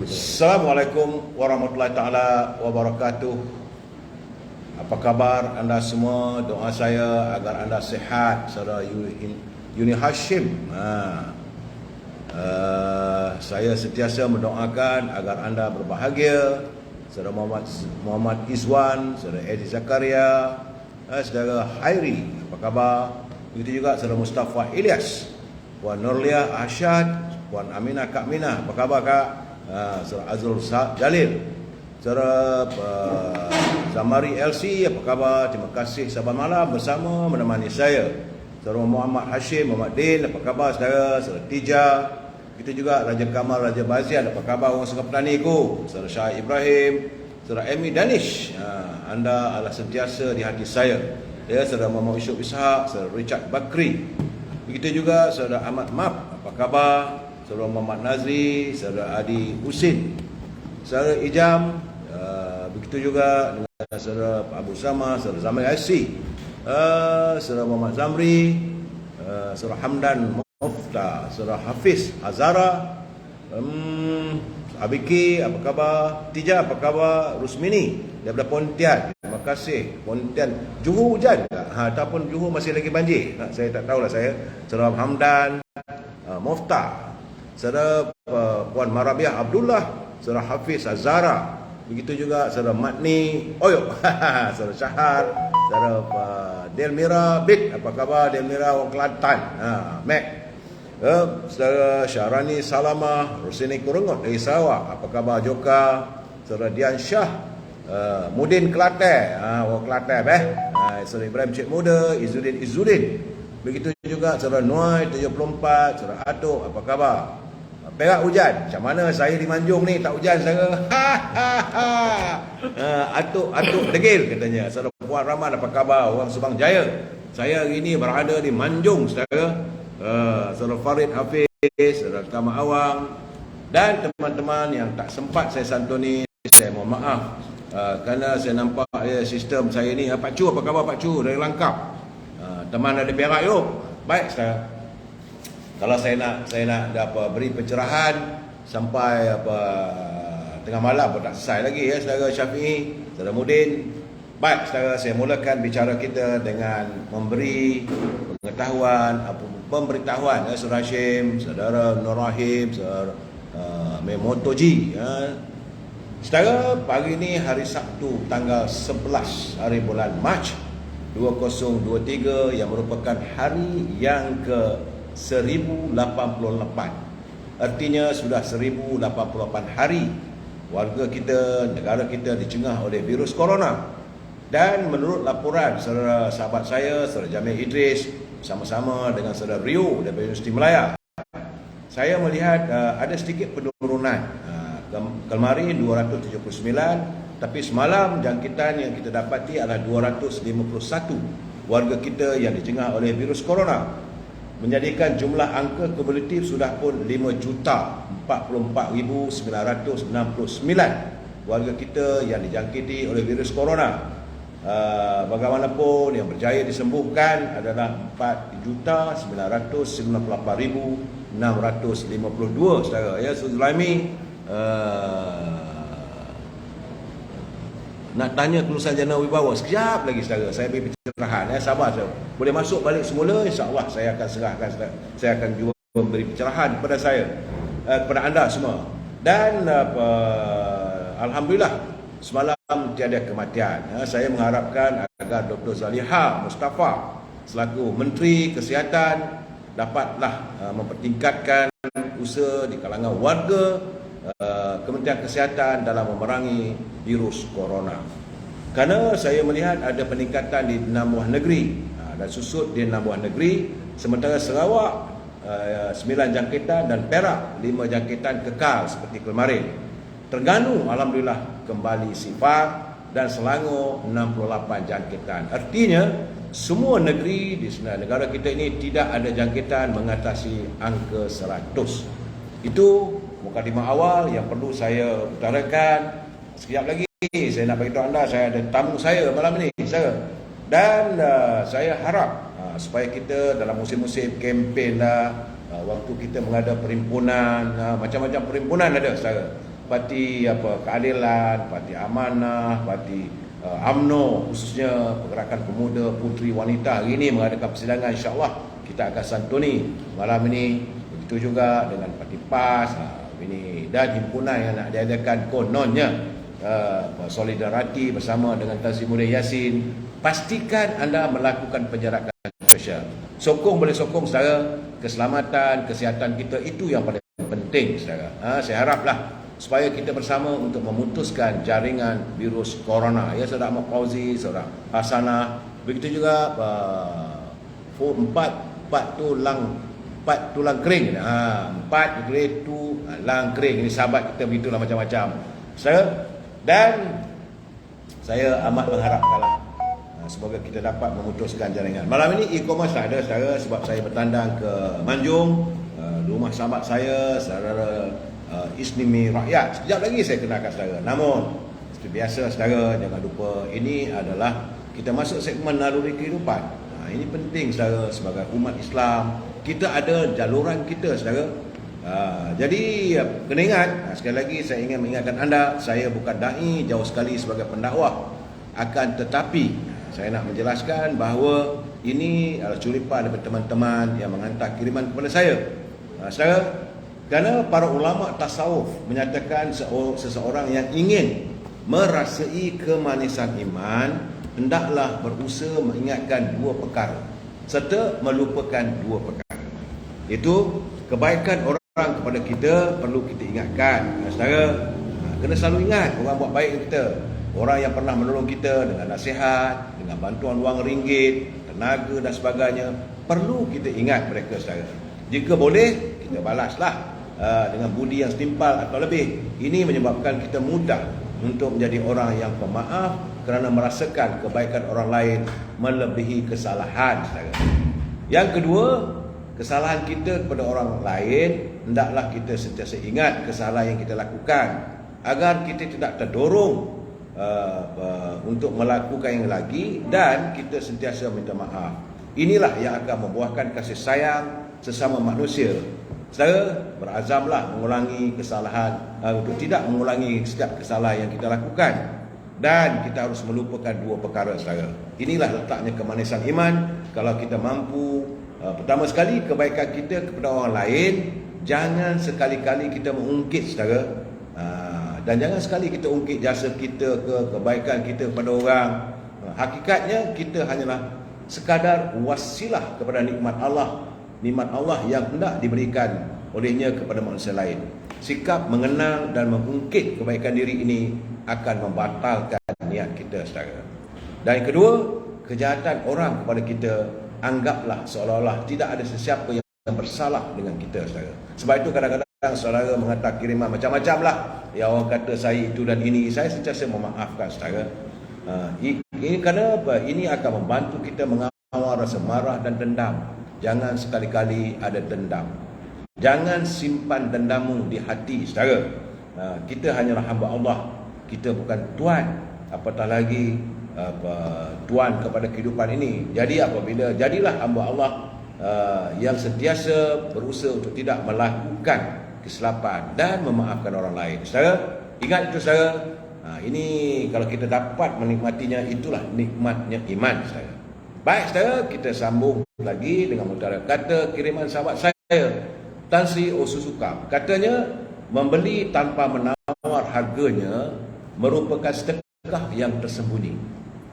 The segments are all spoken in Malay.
Assalamualaikum warahmatullahi taala wabarakatuh. Apa khabar anda semua? Doa saya agar anda sihat. Saudara Yuni Hashim. Saya sentiasa mendoakan agar anda berbahagia. Saudara Muhammad Izwan, saudara Edi Zakaria, saudara Hairi, apa khabar? Begitu juga saudara Mustafa Ilyas, Puan Nurliah Asyad, Puan Aminah Kak Minah, apa khabar Kak? Saudara Azrul Jalil, saudara Zamari LC, apa khabar? Terima kasih sahabat malam bersama menemani saya. Saudara Muhammad Hashim, Muhammad Din, apa khabar saudara? Saudara Tija, begitu juga Raja Kamal, Raja Bazian, apa khabar orang Sungai Petani ku? Saudara Syah Ibrahim, saudara Amy Danish, anda adalah sentiasa di hati saya. Ya, saudara Muhammad Isyuk Ishak, saudara Richard Bakri, begitu juga saudara Ahmad Map, apa khabar? Saudara Muhammad Nazri, saudara Adi Husin, saudara Ijam, begitu juga dengan saudara Abu Sama, saudara Zamri Aisi, saudara Muhammad Zamri, saudara Hamdan Mufta, saudara Hafiz Azara, Abiki, apa khabar? Tija, apa khabar? Rusmini daripada Pontian, terima kasih. Pontian, Johor hujan ataupun Johor masih lagi banjir? Saya tak tahulah saya. Saudara Hamdan Mufta, saudara Puan Marabiah Abdullah, saudara Hafiz Azara, begitu juga saudara Matni Oyok, saudara Syahar, saudara Delmira Bit, apa khabar Delmira orang Kelantan, Mac, saudara Syahrani Salamah, Rosini Kurengot dari Sarawak, apa khabar Joka, saudara Dian Shah, Mudin Kelantan, orang Kelantan saudara Ibrahim Cik Muda, Izzuddin, begitu juga saudara Nuai 74, saudara Atok, apa khabar? Perak hujan. Macam mana saya di Manjung ni tak hujan saudara? Atuk degil katanya. Saudara Puan Rahman, apa khabar? Orang Subang Jaya. Saya hari ini berada di Manjung saudara. Saudara Farid Hafiz, saudara Tama Awang, dan teman-teman yang tak sempat saya santuni, saya mohon maaf. Kerana saya nampak sistem saya ni. Pak Cu, apa khabar Pak Cu dari Langkap? Teman dari Perak yuk. Baik saudara. Kalau saya nak beri pencerahan sampai tengah malam pun tak selesai lagi ya saudara Syafi'i, saudara Mudin. Baik saudara, saya mulakan bicara kita dengan memberi pemberitahuan saudara Hashim, saudara Nur Rahim, saudara Memotoji. Saudara, pagi ini hari Sabtu tanggal 11 hari bulan Mac 2023 yang merupakan hari yang ke 1088. Artinya sudah 1088 hari warga kita, negara kita dicengah oleh virus corona. Dan menurut laporan saudara sahabat saya, saudara Jamil Idris, sama-sama dengan saudara Rio daripada Universiti Melaya, saya melihat ada sedikit penurunan. Kemarin 279, tapi semalam jangkitan yang kita dapati adalah 251 warga kita yang dicengah oleh virus corona, menjadikan jumlah angka kumulatif sudah pun 5,044,969 warga kita yang dijangkiti oleh virus corona. Bagaimanapun yang berjaya disembuhkan adalah 4,998,652 saudara. Ya, Sulaimi, nak tanya kelulusan jana wibawa sekejap lagi saudara, saya beri pencerahan sabar saudara. Boleh masuk balik semula, insya-Allah saya akan serahkan saudara. Saya akan juga memberi pencerahan kepada kepada anda semua. Dan alhamdulillah semalam tiada kematian. Saya mengharapkan agar Dr. Zaliha Mustafa selaku Menteri Kesihatan dapatlah mempertingkatkan usaha di kalangan warga Kementerian Kesihatan dalam memerangi virus corona. Kerana saya melihat ada peningkatan di 6 buah negeri dan susut di 6 buah negeri, sementara Sarawak 9 jangkitan dan Perak 5 jangkitan kekal seperti kemarin. Terengganu alhamdulillah kembali sifar dan Selangor 68 jangkitan. Artinya semua negeri di negara kita ini tidak ada jangkitan mengatasi angka 100. Itu mukadimah awal yang perlu saya utarakan. Sekejap lagi saya nak beritahu anda, saya ada tamu saya malam ini. Saya Dan saya harap supaya kita dalam musim-musim kempen waktu kita mengada perhimpunan, macam-macam perhimpunan ada saudara. Parti keadilan, parti amanah, parti UMNO khususnya pergerakan pemuda, puteri, wanita hari ini mengadakan persidangan, insya-Allah kita akan santuni malam ini. Begitu juga dengan parti PAS ini dan himpunan yang nak diadakan kononnya solidariti bersama dengan Tanzim Muda Yasin. Pastikan anda melakukan penjarakan sosial. Sokong boleh sokong saudara, keselamatan, kesihatan kita itu yang paling penting saudara. Saya haraplah supaya kita bersama untuk memutuskan jaringan virus corona. Ya, saudara Ahmad Fauzi, saudara Hasanah, begitu juga empat tulang kering. Empat tulang kering. Ini sahabat kita begitulah macam-macam. Dan saya amat mengharapkanlah semoga kita dapat memutuskan jaringan. Malam ini e-commerce ada saudara, sebab saya bertandang ke Manjung, rumah sahabat saya, saudara Isnimi Rakyat. Sekejap lagi saya kenalkan saudara. Namun seperti biasa saudara, jangan lupa ini adalah kita masuk segmen naluri kehidupan. Ini penting saudara, sebagai umat Islam kita ada jaluran kita saudara. Jadi kena ingat, sekali lagi saya ingin mengingatkan anda, saya bukan dai, jauh sekali sebagai pendakwah. Akan tetapi saya nak menjelaskan bahawa ini adalah curipan daripada teman-teman yang menghantar kiriman kepada saya. Saudara, kerana para ulama tasawuf menyatakan seseorang yang ingin merasai kemanisan iman hendaklah berusaha mengingatkan dua perkara serta melupakan dua perkara. Itu kebaikan orang kepada kita perlu kita ingatkan. Saudara, kena selalu ingat orang buat baik dengan kita. Orang yang pernah menolong kita dengan nasihat, dengan bantuan wang ringgit, tenaga dan sebagainya, perlu kita ingat mereka saudara. Jika boleh, kita balaslah dengan budi yang setimpal atau lebih. Ini menyebabkan kita mudah untuk menjadi orang yang pemaaf kerana merasakan kebaikan orang lain melebihi kesalahan saudara. Yang kedua, kesalahan kita kepada orang lain hendaklah kita sentiasa ingat kesalahan yang kita lakukan agar kita tidak terdorong untuk melakukan yang lagi dan kita sentiasa minta maaf. Inilah yang akan membuahkan kasih sayang sesama manusia. Saudara, berazamlah mengulangi kesalahan, untuk tidak mengulangi setiap kesalahan yang kita lakukan, dan kita harus melupakan dua perkara saudara. Inilah letaknya kemanisan iman. Kalau kita mampu, pertama sekali kebaikan kita kepada orang lain, jangan sekali-kali kita mengungkit saudara. Dan jangan sekali kita ungkit jasa kita ke kebaikan kita kepada orang. Hakikatnya kita hanyalah sekadar wasilah kepada nikmat Allah yang hendak diberikan olehnya kepada manusia lain. Sikap mengenang dan mengungkit kebaikan diri ini akan membatalkan niat kita saudara. Dan yang kedua, kejahatan orang kepada kita anggaplah seolah-olah tidak ada sesiapa yang bersalah dengan kita saudara. Sebab itu kadang-kadang saudara menghantar kiriman macam-macam lah. Ya, orang kata saya itu dan ini. Saya sentiasa memaafkan saudara. Ini kerana apa? Ini akan membantu kita mengawal rasa marah dan dendam. Jangan sekali-kali ada dendam. Jangan simpan dendammu di hati saudara. Kita hanyalah hamba Allah. Kita bukan tuan, apatah lagi tuan kepada kehidupan ini. Jadi apabila jadilah hamba Allah yang sentiasa berusaha untuk tidak melakukan kesilapan dan memaafkan orang lain. Saudara, ingat itu saudara. Ini kalau kita dapat menikmatinya, itulah nikmatnya iman saudara. Baik saudara, kita sambung lagi dengan mutara kata kiriman sahabat saya, Tan Sri Osusukam. Katanya, membeli tanpa menawar harganya merupakan sedekah yang tersembunyi.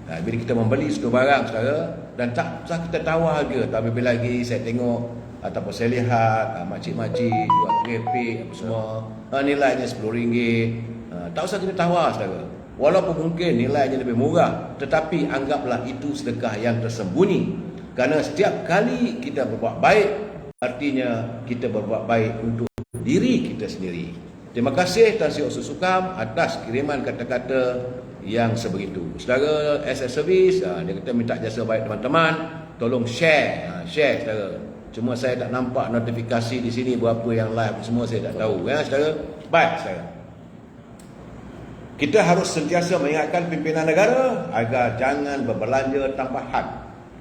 Bila kita membeli satu barang saudara dan tak usah kita tawar harga, tapi bila lagi saya tengok ataupun saya lihat makcik-makcik jual kerepek apa semua, nilainya RM10, tak usah kita tawar saudara. Walaupun mungkin nilainya lebih murah, tetapi anggaplah itu sedekah yang tersembunyi. Kerana setiap kali kita berbuat baik, artinya kita berbuat baik untuk diri kita sendiri. Terima kasih Tan Sri Osusukam atas kiriman kata-kata yang sebegitu. Saudara SS Service, dia kata minta jasa baik teman-teman, tolong share saudara. Cuma saya tak nampak notifikasi di sini berapa yang live semua, saya tak tahu ya saudara. Baik saudara. Kita harus sentiasa mengingatkan pimpinan negara agar jangan berbelanja tanpa had.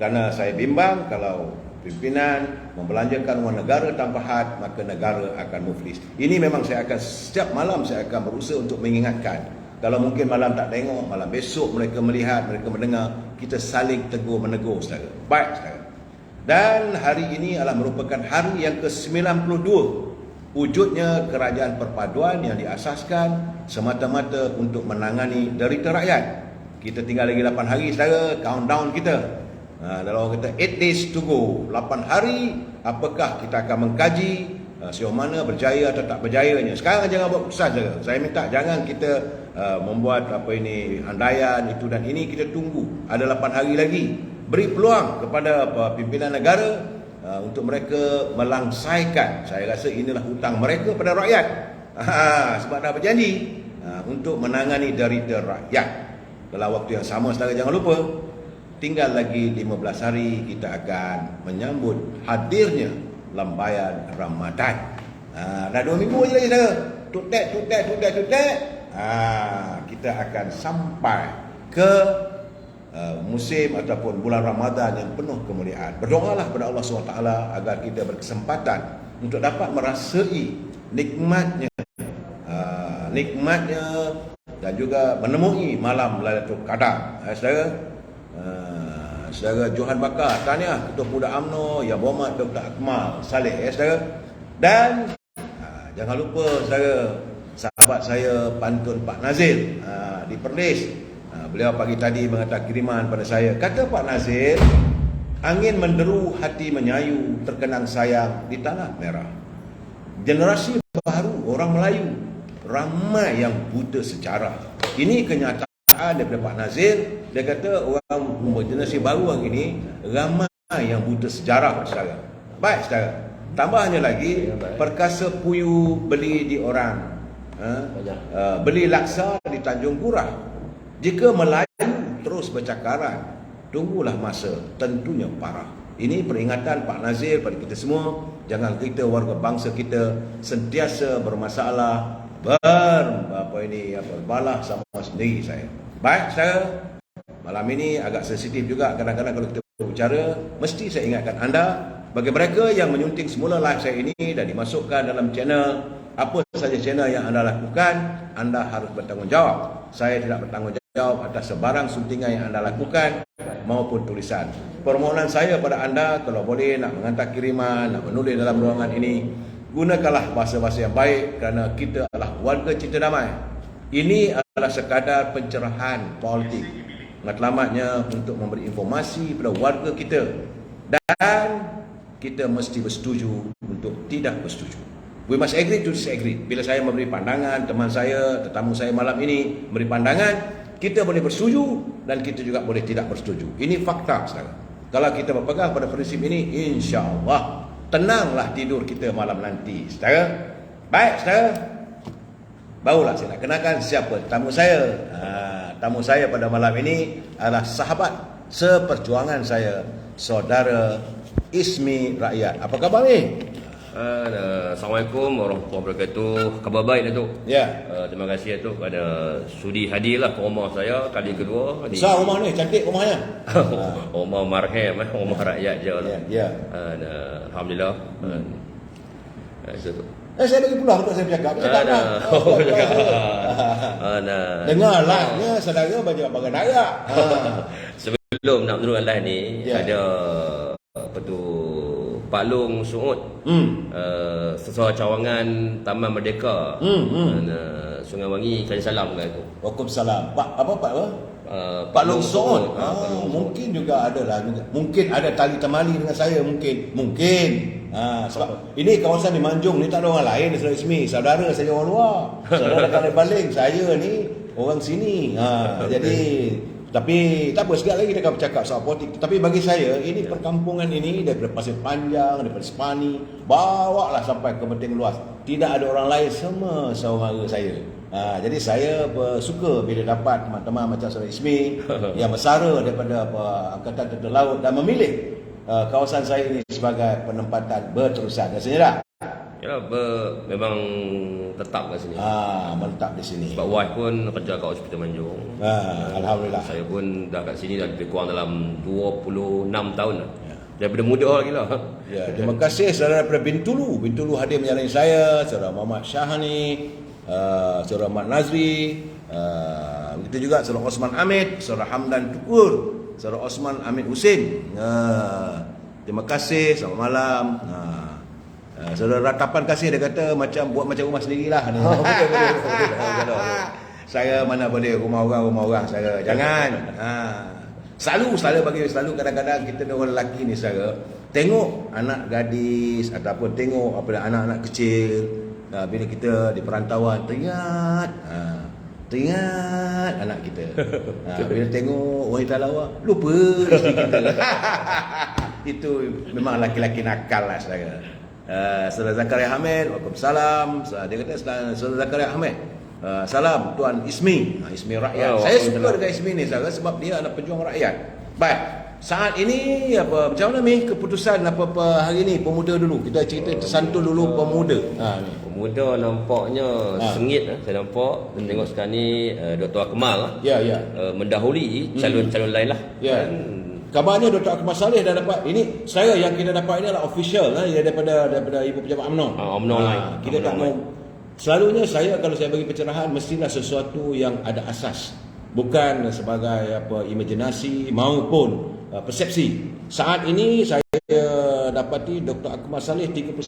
Kerana saya bimbang kalau pimpinan membelanjakan wang negara tanpa had, maka negara akan muflis. Ini memang saya akan setiap malam saya akan berusaha untuk mengingatkan. Kalau mungkin malam tak tengok, malam besok mereka melihat, mereka mendengar, kita saling tegur menegur saudara. Baik saudara. Dan hari ini adalah merupakan hari yang ke-92 wujudnya kerajaan perpaduan yang diasaskan semata-mata untuk menangani derita rakyat. Kita tinggal lagi 8 hari saudara, countdown kita. Kalau kita 8 days to go, 8 hari, apakah kita akan mengkaji sejauh mana berjaya atau tak berjayanya. Sekarang jangan buat keputusan saja. Saya minta jangan kita membuat andaian itu dan ini. Kita tunggu ada 8 hari lagi. Beri peluang kepada pimpinan negara untuk mereka melangsaikan. Saya rasa inilah hutang mereka pada rakyat. Sebab dah berjanji untuk menangani derita rakyat. Dalam waktu yang sama saudara jangan lupa, tinggal lagi 15 hari kita akan menyambut hadirnya lambayan Ramadan. Dah 2 minggu je lagi saudara. Tutek. Kita akan sampai ke musim ataupun bulan Ramadan yang penuh kemuliaan. Berdoalah kepada Allah SWT agar kita berkesempatan untuk dapat merasai nikmatnya dan juga menemui malam Lailatul Qadar. Saudara Johan Bakar, tahniah Ketua Muda UMNO Yang Berhormat Dr. Akmal Saleh, saudara. Dan jangan lupa saudara, sahabat saya pantun Pak Nazir di Perlis. Beliau pagi tadi mengatakan kiriman pada saya. Kata Pak Nazir, angin menderu hati menyayu, terkenang sayang di tanah merah. Generasi baru orang Melayu ramai yang buta sejarah. Ini kenyataan daripada Pak Nazir. Dia kata orang generasi baru hari ini ramai yang buta sejarah, saudara. Baik saudara. Tambahnya lagi, perkasa puyuh beli di orang, beli laksa di Tanjung Kurah. Jika Melayu terus bercakaran, tunggulah masa tentunya parah. Ini peringatan Pak Nazir pada kita semua. Jangan kita warga bangsa kita sentiasa bermasalah, berbalah sama sendiri saya. Baik saudara, malam ini agak sensitif juga. Kadang-kadang kalau kita berbicara, mesti saya ingatkan anda, bagi mereka yang menyunting semula live saya ini dan dimasukkan dalam channel, apa saja channel yang anda lakukan, anda harus bertanggungjawab. Saya tidak bertanggungjawab atas sebarang suntingan yang anda lakukan maupun tulisan. Permohonan saya pada anda, kalau boleh nak menghantar kiriman, nak menulis dalam ruangan ini, gunakanlah bahasa-bahasa yang baik kerana kita adalah warga cinta damai. Ini adalah sekadar pencerahan politik. Matlamatnya untuk memberi informasi kepada warga kita, dan kita mesti bersetuju untuk tidak bersetuju. We must agree to disagree. Bila saya memberi pandangan, teman saya, tetamu saya malam ini memberi pandangan, kita boleh bersetuju dan kita juga boleh tidak bersetuju. Ini fakta saudara. Kalau kita berpegang pada prinsip ini, insya-Allah tenanglah tidur kita malam nanti saudara. Baik saudara, barulah saya nak kenalkan siapa tamu saya. Tamu saya pada malam ini adalah sahabat seperjuangan saya, saudara Ismi Rakyat. Apa khabar ni? Assalamualaikum warahmatullahi wabarakatuh. Khabar baik Datuk. Ya. Terima kasih Datuk kerana sudi hadirlah ke rumah saya kali kedua. Besar rumah ni, cantik rumahnya. Rumah marhem, rumah rakyat je lah. Ya. Alhamdulillah. Itu tu. Saya bagi peluang untuk saya bercakap. Dengar live-nya saudara banyak bagai darat. Sebelum nak menurunkan live ni, ada apa tu, Pak Long Suud, sesuai cawangan Taman Merdeka, Sungai Wangi, kasih salam kat tu. Waalaikumsalam. Pak Pak Long Suud. Mungkin juga ada lah. Mungkin ada tali temali dengan saya, mungkin. Sebab ini kawasan di Manjung ni tak ada orang lain selain Ismi. Saudara saya orang luar. Saudara dari Baling, saya ni orang sini. Jadi tapi tak apa, sekali lagi kita akan bercakap soal politik. Tapi bagi saya, ini perkampungan ini daripada Pasir Panjang, daripada Sepani, bawalah sampai ke Beting Luas. Tidak ada orang lain, semua saudara saya. Jadi saya suka bila dapat teman-teman macam saudara Ismi yang bersara daripada Angkatan Tentera Laut dan memilih kawasan saya ini sebagai penempatan berterusan. Rasanya tak? Ya, memang tetap kat sini. Menetap di sini. Sebab wife pun kerja kat Hospital Manjung. Alhamdulillah. Saya pun dah kat sini dah lebih kurang dalam 26 tahun dah. Daripada muda lagi lah. Ya, terima kasih saudara daripada Bintulu. Bintulu hadir menyalin saya, saudara Muhammad Syahani, saudara Mat Nazri, begitu juga saudara Osman Hamid, saudara Hamdan Tukur, saudara Osman Hamid Husin. Terima kasih, selamat malam. Saudara Ratapan kasih, dia kata buat macam rumah sendirilah ni. Betul. Saya mana boleh rumah orang saya. Jangan. Selalu kadang-kadang kita ni orang lelaki ni saya tengok anak gadis ataupun tengok anak-anak kecil, bila kita di perantauan teringat anak kita. Bila tengok wanita lawa lupa isteri kita. Itu memang laki-laki nakal lah saudara. Saudara Zakaria Hamid, waalaikumsalam. Dia kata saudara Zakaria Hamid, salam Tuan Ismi, Ismi Rakyat. Saya suka dengan Ismi ni saudara sebab dia adalah pejuang rakyat. Baik, saat ini macam mana ni keputusan apa hari ni pemuda dulu. Kita cerita tersantul dulu pemuda. Pemuda nampaknya sengit saya nampak. Tengok sekarang ni Dr. Akmal mendahului calon-calon lain lah. Ya. Kabarnya Dr. Akmal Saleh dah dapat. Ini saya yang kita dapat ini adalah official daripada Ibu Pejabat UMNO. UMNO lain. Kita tak mau. Selalunya saya kalau saya bagi pencerahan mestilah sesuatu yang ada asas. Bukan sebagai imajinasi maupun persepsi. Saat ini saya dapati Dr. Akmal Saleh 31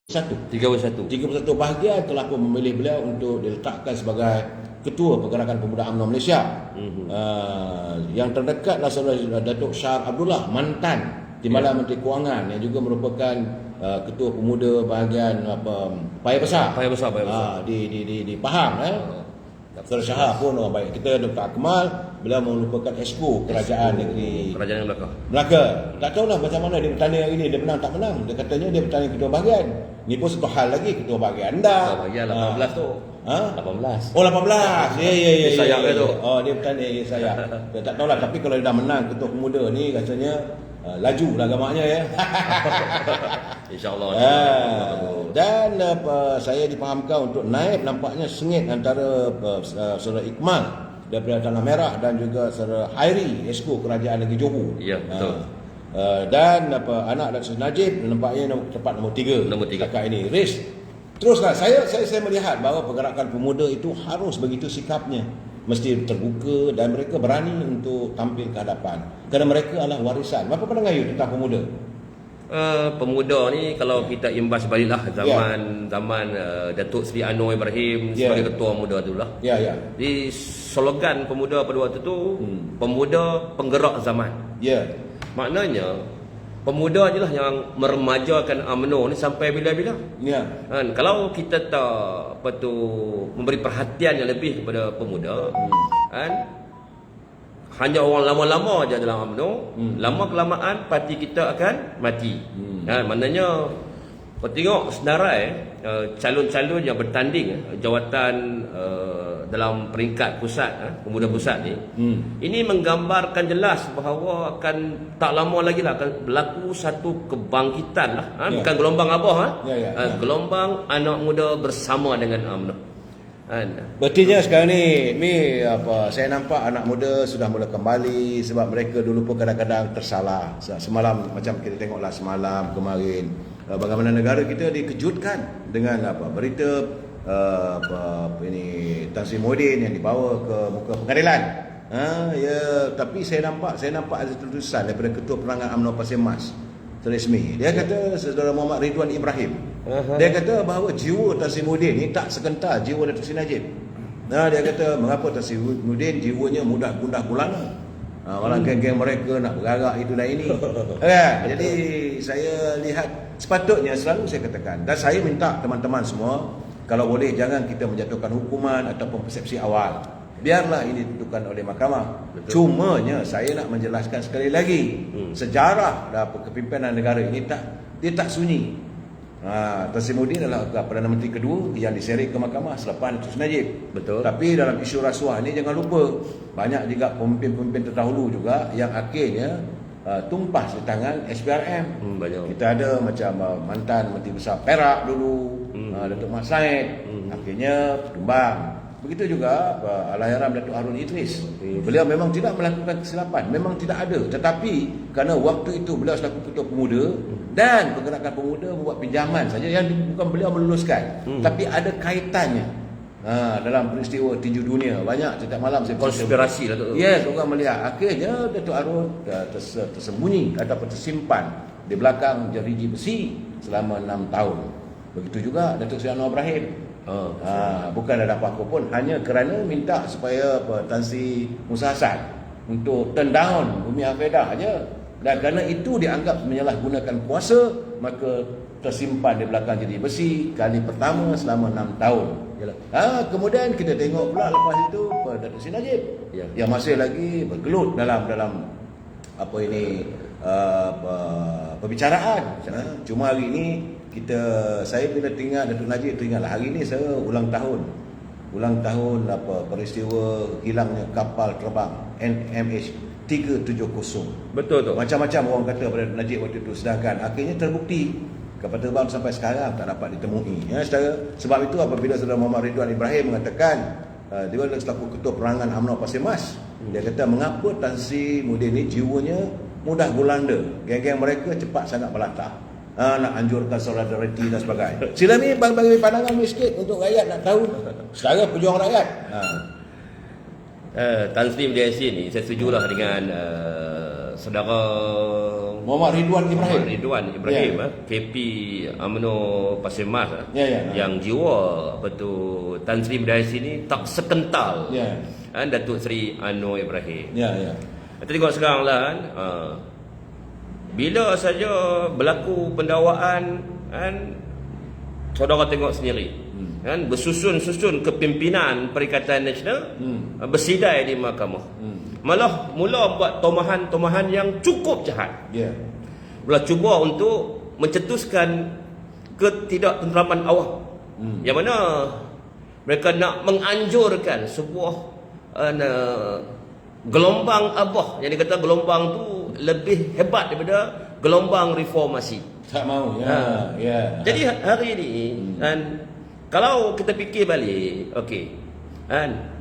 bahagian telah pun memilih beliau untuk diletakkan sebagai Ketua Pergerakan Pemuda UMNO Malaysia. Yang terdekatlah saudara Datuk Syar Abdullah, mantan Timbalan Menteri Kewangan, yang juga merupakan Ketua Pemuda bahagian Paya Besar. Di Pahang. Saudara Syahar pun orang baik. Kita Dr. Akmal, beliau merupakan Exco Kerajaan Negeri Melaka. Tak tahulah macam mana dia bertanding hari ni, dia menang tak menang. Dia katanya dia bertanding ketua bahagian. Ni pun satu hal lagi, ketua bahagian anda. Bahagian 18 tu. 18. Oh 18. Ya. Sayak dia tu. Oh dia bertanding sayak. Dia tak tahulah, tapi kalau dia dah menang ketua pemuda ni rasanya laju lah gamaknya ya. InsyaAllah. Dan saya dipahamkan untuk naib nampaknya sengit antara saudara Iqmal daripada Tanah Merah dan juga saudara Hairi Exco Kerajaan Negeri Johor. Ya, betul. Dan anak Datuk Najib nampaknya tempat nombor 3. Setakat ini. Riz, teruslah saya melihat bahawa pergerakan pemuda itu harus begitu sikapnya. Mesti terbuka dan mereka berani untuk tampil ke hadapan. Kerana mereka adalah warisan. Apa pandangan you tentang pemuda? Pemuda ni kalau kita imbas baliklah zaman Datuk Seri Anwar Ibrahim sebagai ketua muda tu lah. Di slogan pemuda pada waktu tu, pemuda penggerak zaman. Maknanya pemuda je lah yang meremajakan UMNO ni sampai bila-bila. Kan kalau kita tak memberi perhatian yang lebih kepada pemuda, kan hanya orang lama-lama je dalam UMNO, lama-kelamaan parti kita akan mati. Maknanya tengok senarai calon-calon yang bertanding jawatan dalam peringkat pusat, pemuda pusat ni, ini menggambarkan jelas bahawa akan tak lama lagi lah akan berlaku satu kebangkitan lah, bukan gelombang abah, gelombang anak muda bersama dengan UMNO. Berartinya sekarang ni saya nampak anak muda sudah mula kembali sebab mereka dulu pun kadang-kadang tersalah. Semalam macam kita tengoklah semalam kemarin bagaimana negara kita dikejutkan dengan berita ini Tan Sri Muhyiddin yang dibawa ke muka pengadilan. Tapi saya nampak ada tulisan daripada Ketua Penerangan UMNO Pasir Mas resmi. Dia kata saudara Muhammad Ridwan Ibrahim. Dia kata bahawa jiwa Tan Sri Muhyiddin ni tak sekentar jiwa Datuk Seri Najib. Dia kata mengapa Tan Sri Muhyiddin jiwanya mudah gundah gulana. Malah geng-geng mereka nak bergerak itu dan ini. Jadi saya lihat sepatutnya selalu saya katakan dan saya minta teman-teman semua kalau boleh jangan kita menjatuhkan hukuman ataupun persepsi awal. Biarlah ini ditentukan oleh mahkamah. Cumanya saya nak menjelaskan sekali lagi sejarah kepimpinan negara ini dia tak sunyi. Tan Sri Muhyiddin adalah Perdana Menteri kedua yang diseret ke mahkamah selepas Datuk Seri Najib. Tapi dalam isu rasuah ni jangan lupa banyak juga pemimpin-pemimpin terdahulu juga yang akhirnya tumpah di tangan SPRM. Banyak. Kita ada macam mantan Menteri Besar Perak dulu, Datuk Mat Said, akhirnya tumbang. Begitu juga Allahyarham Datuk Harun Idris. Beliau memang tidak melakukan kesilapan, memang tidak ada. Tetapi kerana waktu itu beliau selaku Ketua Pemuda dan Pergerakan Pemuda membuat pinjaman saja yang bukan beliau meluluskan, tapi ada kaitannya dalam peristiwa tinju dunia. Banyak setiap malam saya Konspirasi lah tu. yes, orang melihat. Akhirnya Datuk Harun tersembunyi ataupun tersimpan di belakang jeriji besi selama 6 tahun. Begitu juga Datuk Seri Anwar Ibrahim. Bukan ada apa-apa pun, hanya kerana minta supaya Tan Sri Musa Hassan untuk turn down Umi Hafedah aja. Dan kerana itu dianggap menyalahgunakan kuasa, maka tersimpan di belakang jeriji besi kali pertama selama 6 tahun. Kemudian kita tengok pula lepas itu Datuk Seri Najib yang masih lagi bergelut dalam apa ini perbicaraan. Cuma hari ini saya bila tinggal Datuk Najib, teringatlah hari ini saya ulang tahun peristiwa hilangnya kapal terbang NMH 370. Betul tu. Macam-macam orang kata pada Datuk Najib waktu itu, sedangkan akhirnya terbukti kapal terbang sampai sekarang tak dapat ditemui. Sebab itu apabila Saudara Muhammad Ridwan Ibrahim mengatakan dia selaku Ketua Perangan UMNO Pasir Mas, dia kata mengapa Tan Sri Muhyiddin ni jiwanya mudah gulanda, geng-geng mereka cepat sangat melatah. Nak anjurkan solidariti dan sebagainya. Sila ni bagi pandangan sikit untuk rakyat nak tahu secara pejuang rakyat. Tan Sri Muhyiddin Yassin ni saya setujulah dengan saudara Muhammad Ridwan Ibrahim. KP UMNO Pasir Mas yang Ya. jiwa Tan Sri Muhyiddin Yassin ni tak sekental Datuk Seri Anwar Ibrahim. Kita tengok sekarang lah bila saja berlaku pendakwaan saudara tengok sendiri bersusun-susun kepimpinan Perikatan Nasional bersidai di mahkamah. Malah mula buat tomahan-tomahan yang cukup jahat. Mula cuba untuk mencetuskan ketidaktenteraman awam. Yang mana mereka nak menganjurkan sebuah gelombang abah, yang dikata gelombang tu lebih hebat daripada gelombang reformasi. Tak mau. Jadi hari ini kalau kita fikir balik,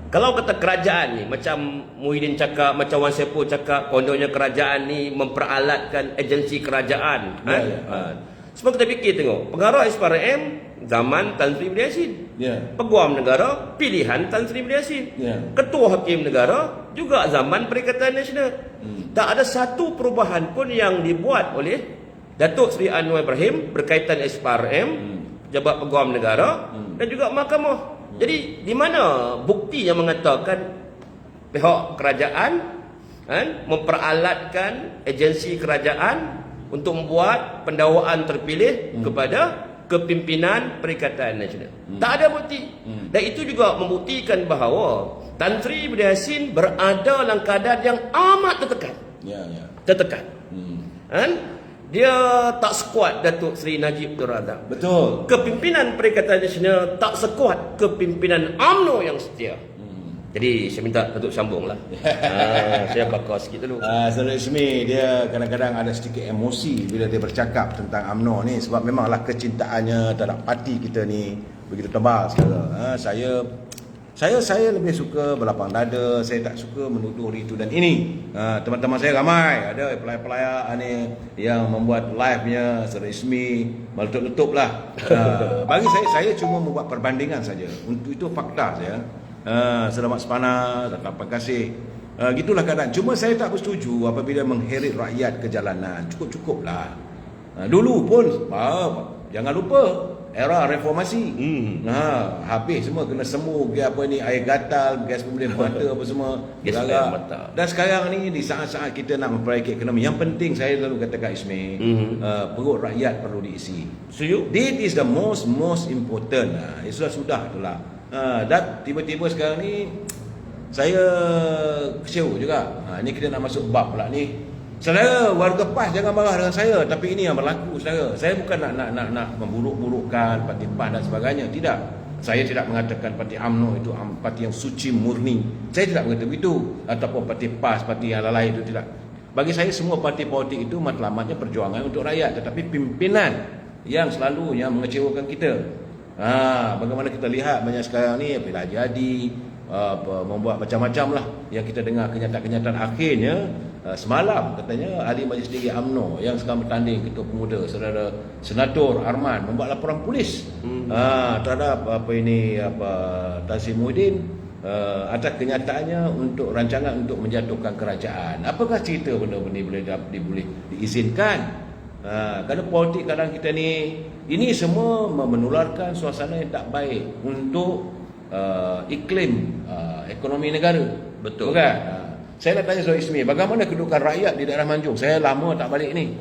kalau kata kerajaan ni macam Muhyiddin cakap, macam Wan Sepo cakap, kononnya kerajaan ni memperalatkan agensi kerajaan. Semua kita fikir tengok pengarah SPRM zaman Tan Sri Muhyiddin Yassin. Peguam negara pilihan Tan Sri Muhyiddin Yassin. Ketua Hakim Negara juga zaman Perikatan Nasional. Tak ada satu perubahan pun yang dibuat oleh Datuk Seri Anwar Ibrahim berkaitan SPRM, Jabat Peguam Negara dan juga mahkamah. Jadi di mana bukti yang mengatakan pihak kerajaan memperalatkan agensi kerajaan untuk membuat pendakwaan terpilih kepada kepimpinan Perikatan Nasional? Tak ada bukti. Dan itu juga membuktikan bahawa Tan Sri Muhyiddin Yassin berada dalam keadaan yang amat tertekan. Tertekan. Dia tak sekuat Datuk Seri Najib Tun Razak. Betul. Kepimpinan Perikatan Nasional tak sekuat kepimpinan UMNO yang setia. Jadi saya minta Datuk sambunglah. Saya bakar sikit dulu. Saudara Ismi, dia kadang-kadang ada sedikit emosi bila dia bercakap tentang UMNO ni, sebab memanglah kecintaannya terhadap parti kita ni begitu tebal sekarang. Saya lebih suka berlapang dada. Saya tak suka menuduh itu dan ini. Teman-teman saya ramai, ada pelayar-pelayar ni yang membuat live-nya Saudara Ismi meletup-letup lah. Bagi saya cuma membuat perbandingan saja. Untuk itu fakta saya. Selamat sepanas, terima kasih. Gitulah keadaan. Cuma saya tak bersetuju apabila mengheret rakyat ke jalanan. Cukup-cukuplah. Dulu pun jangan lupa era reformasi. Habis semua kena semu apa ni, air gatal, gas pembelian mata apa semua. Dan sekarang ni di saat-saat kita nak memperbaiki ekonomi, yang penting saya selalu katakan Ismail, perut rakyat perlu diisi. This is the most important. Sudah itulah. Dan tiba-tiba sekarang ni saya kecewa juga. Ini kita nak masuk bab pula ni. Saudara, warga PAS jangan marah dengan saya, tapi ini yang berlaku, saudara. Saya bukan nak memburuk-burukkan parti PAS dan sebagainya, tidak. Saya tidak mengatakan parti UMNO itu parti yang suci murni. Saya tidak mengatakan begitu. Ataupun parti PAS, parti yang lain itu tidak. bagi saya semua parti politik itu matlamatnya perjuangan untuk rakyat, tetapi pimpinan yang selalunya mengecewakan kita. Bagaimana kita lihat banyak sekarang ni bila jadi membuat macam-macam lah yang kita dengar kenyataan-kenyataan. Akhirnya semalam katanya ahli Majlis Tinggi UMNO yang sekarang bertanding Ketua Pemuda saudara Senator Arman membuat laporan polis terhadap Tan Sri Muhyiddin atas kenyataannya untuk rancangan untuk menjatuhkan kerajaan. Apakah cerita benda-benda boleh diizinkan? Kerana politik kadang kita ni, ini semua menularkan suasana yang tak baik untuk iklim ekonomi negara. Betul. Bukan? Saya nak tanya Saudara Ismi, bagaimana kedudukan rakyat di daerah Manjung? Saya lama tak balik ni.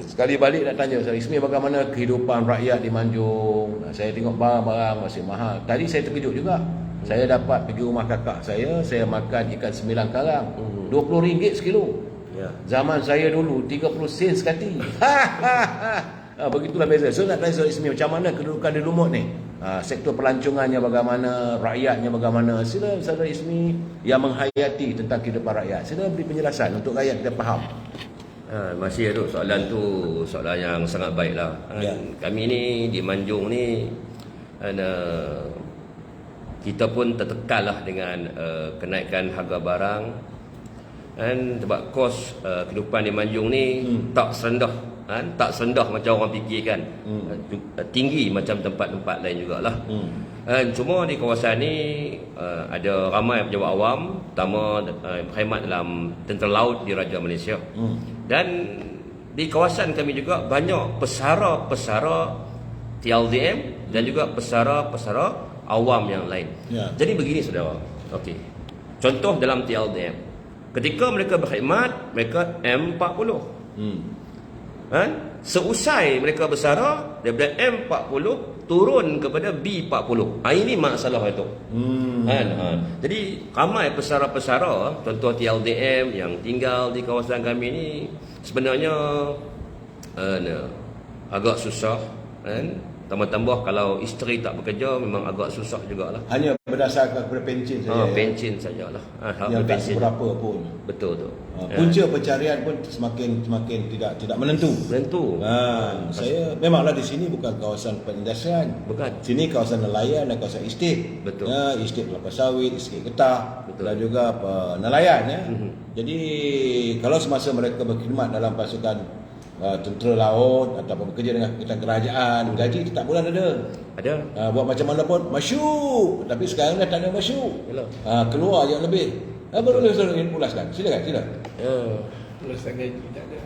Sekali balik nak tanya Saudara Ismi, bagaimana kehidupan rakyat di Manjung? Saya tengok barang-barang masih mahal. Tadi saya terkejut juga. Saya dapat pergi rumah kakak saya makan ikan 9 karang. RM20 sekilo. Ya. Zaman saya dulu 30 sen sekati. Begitulah beza. So nak tanya Saudara Ismi, macam mana kedudukan di Lumut ni? Sektor pelancongannya bagaimana, rakyatnya bagaimana? Sila Saudara Ismi yang menghayati tentang kehidupan rakyat, sila beri penjelasan untuk rakyat kita faham. Masih ada soalan tu, soalan yang sangat baiklah. Ya. Kami ni di Manjung ni kita pun tertekanlah dengan kenaikan harga barang, dan sebab kos kehidupan di Manjung ni tak serendah, tak serendah macam orang fikirkan. Tinggi macam tempat-tempat lain jugalah. Cuma di kawasan ni ada ramai pejabat awam, terutama berkhidmat dalam Tentera Laut di Raja Malaysia. Dan di kawasan kami juga banyak pesara-pesara TLDM dan juga pesara-pesara awam yang lain. Ya. Jadi begini saudara. Okey. Contoh dalam TLDM. Ketika mereka berkhidmat, mereka M40. Seusai mereka bersara daripada M40 turun kepada B40. Ini masalah itu. Jadi ramai pesara-pesara, contoh TLDM yang tinggal di kawasan kami ni sebenarnya agak susah, tambah-tambah kalau isteri tak bekerja memang agak susah jugalah. Hanya berdasarkan kepada pencen saja. Pencen sajalah. Yang tak seberapa pun. Betul tu. Punca pencarian pun semakin tidak menentu. Saya memanglah di sini bukan kawasan perindustrian. Bukan. Sini kawasan nelayan dan kawasan estate. Betul. Estate kelapa sawit, estate getah. Betul. Dan juga nelayan Jadi kalau semasa mereka berkhidmat dalam pasukan tentera laut ataupun bekerja dengan kerajaan, gaji tetap bulan ada. Buat macam mana pun masyuk, tapi sekarang dah tak ada masyuk. Keluar yang lebih. Boleh ulaskan. Silakan. Ulaskan gaji tak ada.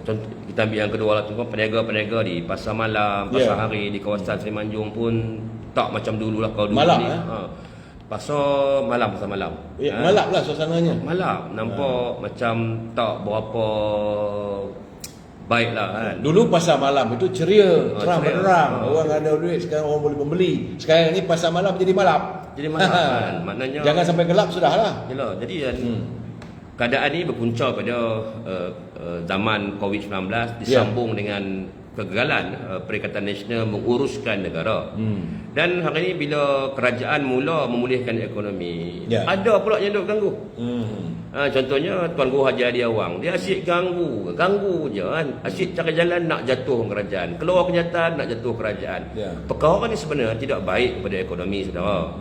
Contoh, kita ambil yang kedua lah tu, peniaga-peniaga di pasar malam, pasar hari di kawasan Seri Manjung pun tak macam dulu lah. Kalau dulu malam, ni pasar malam. Malap lah suasananya. Malam nampak macam tak berapa baiklah kan. Dulu pasar malam itu ceria, cerang ceria. benderang. Orang ada duit, sekarang orang boleh membeli. Sekarang ni pasar malam jadi malap. Kan. Maknanya jangan sampai gelap sudahlah. Yalah, jadi keadaan ini berpunca pada zaman COVID-19 disambung dengan kegagalan Perikatan Nasional menguruskan negara. Dan hari ini bila kerajaan mula memulihkan ekonomi, ada pula yang duk ganggu. Contohnya Tuan Guru Haji Hadi Awang, dia asyik ganggu je kan. Asyik cari jalan nak jatuh kerajaan, keluar kenyataan nak jatuh kerajaan. Perkara ni sebenarnya tidak baik kepada ekonomi saudara.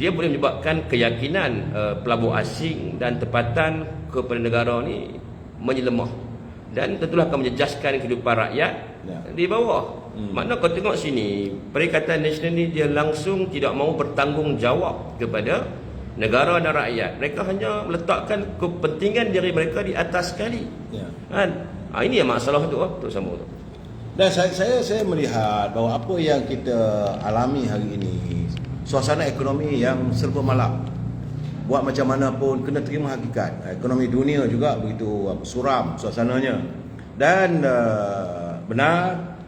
Dia boleh menyebabkan keyakinan pelabur asing dan tempatan kepada negara ni menyelemah, dan tentulah akan menjejaskan kehidupan rakyat di bawah. Makna kau tengok sini, Perikatan Nasional ni dia langsung tidak mahu bertanggungjawab kepada negara dan rakyat. Mereka hanya meletakkan kepentingan diri mereka di atas sekali. Ini yang masalah tu sama tu. Dan saya melihat bahawa apa yang kita alami hari ini, suasana ekonomi yang serba malap. Buat macam mana pun kena terima hakikat. Ekonomi dunia juga begitu suram suasananya. Dan benar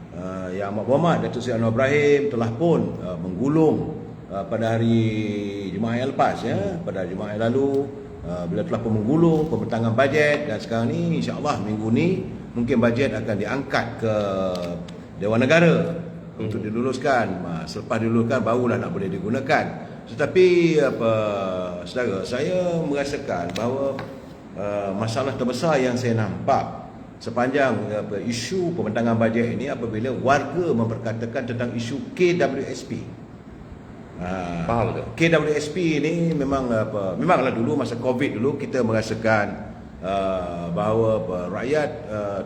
Yang Amat Berhormat Datuk Seri Anwar Ibrahim telah pun menggulung pada hari Jumaat yang lepas pada Jumaat yang lalu, bila telah pun menggulung pembentangan bajet, dan sekarang ni insya-Allah minggu ni mungkin bajet akan diangkat ke Dewan Negara untuk diluluskan. Selepas diluluskan barulah nak boleh digunakan. Tetapi saudara, saya merasakan bahawa masalah terbesar yang saya nampak sepanjang isu pembentangan bajet ini apabila warga memperkatakan tentang isu KWSP. Faham tu? KWSP ini memanglah dulu masa Covid dulu kita merasakan bahawa rakyat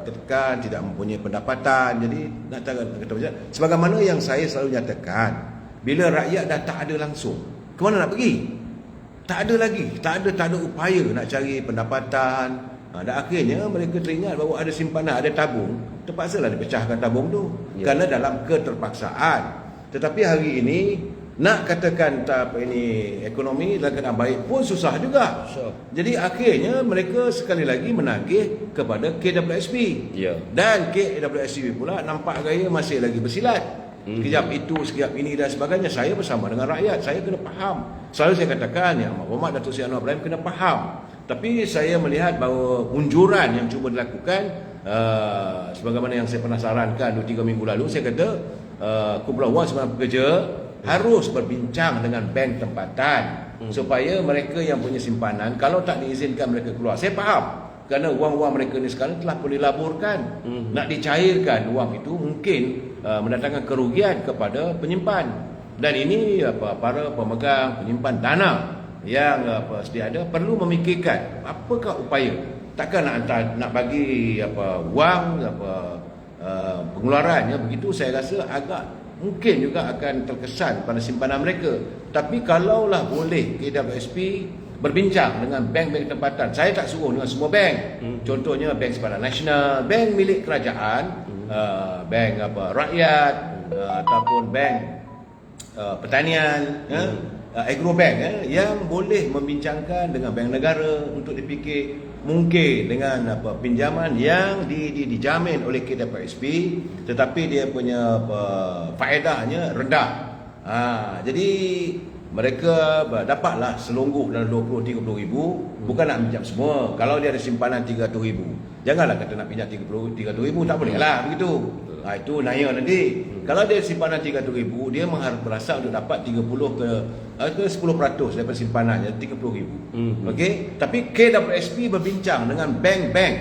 tertekan, tidak mempunyai pendapatan. Jadi nak kata sebagaimana yang saya selalu nyatakan, bila rakyat dah tak ada langsung, ke mana nak pergi? Tak ada lagi, tak ada upaya nak cari pendapatan. Dan akhirnya mereka teringat bahawa ada simpanan, ada tabung, terpaksalah dipecahkan tabung tu kerana dalam keterpaksaan. Tetapi hari ini nak katakan ini ekonomi dalam keadaan baik pun susah juga. Jadi akhirnya mereka sekali lagi menagih kepada KWSP. Dan KWSP pula nampak gaya masih lagi bersilat. Sekejap itu, sekejap ini dan sebagainya. Saya bersama dengan rakyat, saya kena faham. Selalu saya katakan, Yang Amat Datuk Seri Anwar Ibrahim kena faham. Tapi saya melihat bahawa unjuran yang cuba dilakukan, sebagaimana yang saya pernah sarankan 2-3 minggu lalu, saya kata Kumpulan Wang Simpanan Pekerja harus berbincang dengan bank tempatan supaya mereka yang punya simpanan, kalau tak diizinkan mereka keluar. Saya faham kerana wang-wang mereka ni sekarang telah boleh laburkan. Nak dicairkan wang itu mungkin mendatangkan kerugian kepada penyimpan. Dan ini para pemegang penyimpan dana yang sedia ada perlu memikirkan apakah upaya. Takkan nak bagi wang pengeluarannya begitu, saya rasa agak mungkin juga akan terkesan pada simpanan mereka. Tapi kalaulah boleh KWSP berbincang dengan bank-bank tempatan, saya tak suruh dengan semua bank. Contohnya Bank Simpanan Nasional, bank milik kerajaan, bank rakyat, ataupun bank pertanian, agrobank yang boleh membincangkan dengan bank negara untuk dipikir mungkin dengan pinjaman yang dijamin oleh KWSP tetapi dia punya faedahnya rendah. Jadi mereka dapatlah selungguh dalam 20-30 ribu. Bukan nak pinjam semua. Kalau dia ada simpanan 300 ribu, janganlah kata nak pinjam 300 ribu, tak boleh lah begitu. Itu naya nanti. Kalau dia simpanan 300 ribu, dia berasal untuk dapat 30 ke 10% daripada simpanannya 30 ribu. Okey. Tapi KWSP berbincang dengan bank-bank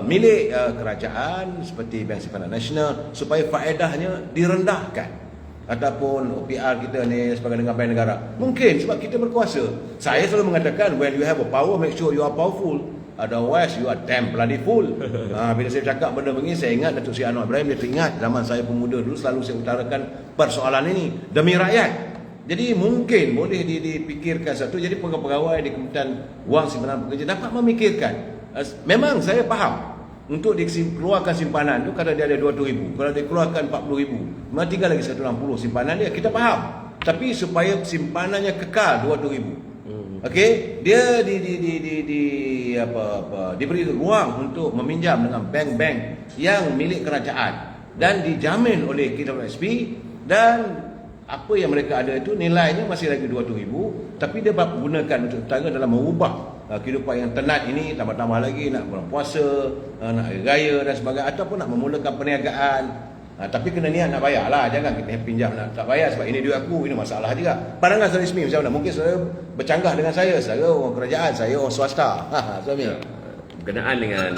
milik kerajaan seperti Bank Simpanan Nasional supaya faedahnya direndahkan. Ataupun OPR kita ni sebagai dengan bank negara. Mungkin sebab kita berkuasa. Saya selalu mengatakan, when you have a power, make sure you are powerful. Otherwise you are damn bloody fool. Bila saya cakap benda begini, saya ingat Datuk Seri Anwar Ibrahim. Dia teringat zaman saya pemuda dulu selalu saya utarakan persoalan ini demi rakyat. Jadi mungkin boleh dipikirkan satu. Jadi pegawai di Kementerian Wang Simpanan Pekerja dapat memikirkan. Memang saya faham untuk dikeluarkan simpanan tu kalau dia ada 200 ribu, kalau dia keluarkan 40 ribu, memang tinggal lagi 160 simpanan dia, kita faham. Tapi supaya simpanannya kekal 200 ribu, okey, dia diberi ruang untuk meminjam dengan bank-bank yang milik kerajaan dan dijamin oleh KWSP, dan apa yang mereka ada itu nilainya masih lagi 200 ribu, tapi dia gunakan untuk utara dalam mengubah kehidupan yang tenat ini, tambah-tambah lagi nak berpuasa, nak raya dan sebagainya, ataupun nak memulakan perniagaan. Tapi kena niat nak bayar lah. Jangan kita pinjam nak tak bayar sebab ini duit aku, ini masalah juga. Pandangan Saudara Ismi macam mana? Mungkin saudara bercanggah dengan saya orang kerajaan, saya orang swasta. Suami berkenaan dengan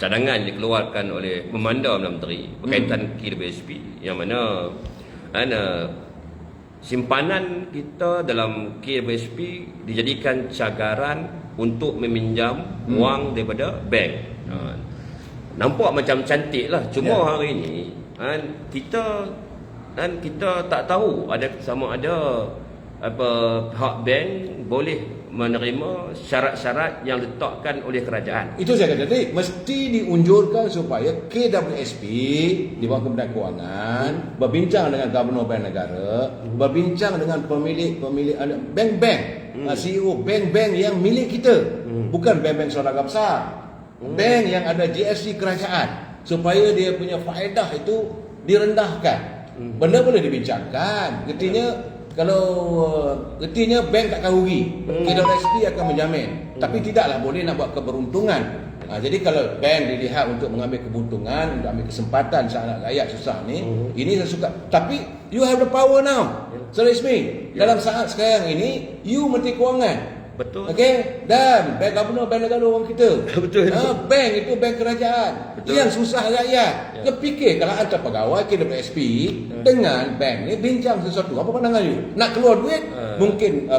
cadangan yang dikeluarkan oleh Memanda Perdana Menteri berkaitan KWSP, yang mana simpanan kita dalam KWSP dijadikan cagaran untuk meminjam wang daripada bank. Nampak macam cantik lah. Cuma hari ini kita tak tahu sama ada pihak bank boleh menerima syarat-syarat yang diletakkan oleh kerajaan. Itu saya kata tadi, mesti diunjurkan supaya KWSP di bawah Kementerian Kewangan berbincang dengan Gubernur Bank Negara, berbincang dengan pemilik bank-bank, CEO bank-bank yang milik kita, bukan bank-bank saudara besar, bank yang ada GST kerajaan, supaya dia punya faedah itu direndahkan. Benda boleh dibincangkan. Getinya bank takkan rugi, KWSP akan menjamin. Tapi tidaklah boleh nak buat keberuntungan. Jadi kalau bank dilihat untuk mengambil keberuntungan, untuk ambil kesempatan saat rakyat susah ni, ini saya suka. Tapi you have the power now, Saudara Ismi. Dalam saat sekarang ini, you Menteri Kewangan, Betul. Okey, dan bank governor, bank negara orang kita. Betul. Bank itu bank kerajaan. Betul. Yang susah rakyat. Ya. Dia fikir kalau hantar pegawai KWSP dengan bank ni bincang sesuatu. Apa pandangan you? Nak keluar duit, mungkin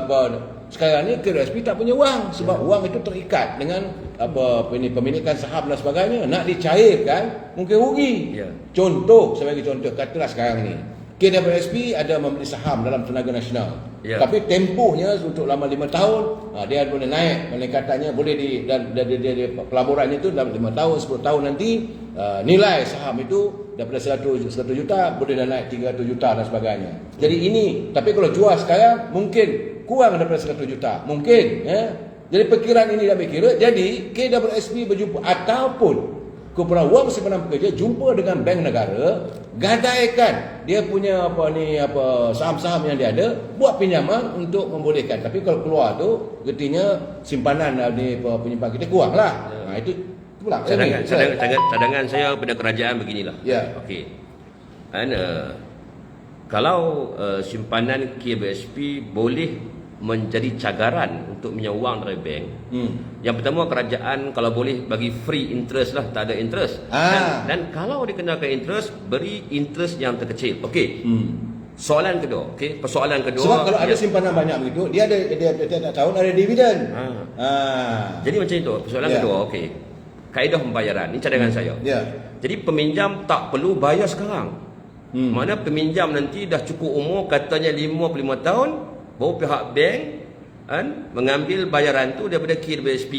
sekarang ni KWSP tak punya wang sebab wang itu terikat dengan pemilikan saham dan sebagainya. Nak dicairkan mungkin rugi. Ya. Contoh, saya bagi contoh, katalah sekarang ni KWSP ada membeli saham dalam Tenaga Nasional. Ya. Tapi tempohnya untuk lama 5 tahun, dia boleh naik peningkatannya, boleh dan pelaburannya itu dalam 5 tahun, 10 tahun nanti nilai saham itu daripada 100 juta boleh dah naik 300 juta dan sebagainya. Jadi ini, tapi kalau jual sekarang mungkin kurang daripada 100 juta. Mungkin Jadi perkiraan ini dah berkira. Jadi KWSP berjumpa ataupun Kumpulan Wang Simpanan Pekerja jumpa dengan bank negara, gadaikan dia punya saham-saham yang dia ada, buat pinjaman untuk membolehkan. Tapi kalau keluar tu getinya simpanan ni penyimpan kita kurang lah. Itu pula cadangan saya pada kerajaan beginilah. Ya. Okey. Kalau simpanan KWSP boleh menjadi cagaran untuk minjam wang dari bank. Yang pertama, kerajaan kalau boleh bagi free interest lah, tak ada interest. Dan kalau dikenakan interest, beri interest yang terkecil. Okey. Soalan kedua, okey, persoalan kedua. Sebab kalau ada simpanan banyak begitu, dia tiap tahun ada dividen. Jadi macam itu. Persoalan kedua, okey. Kaedah pembayaran, ini cadangan saya. Jadi peminjam tak perlu bayar sekarang. Mana peminjam nanti dah cukup umur, katanya 55 tahun, baru pihak bank mengambil bayaran tu daripada KWSP.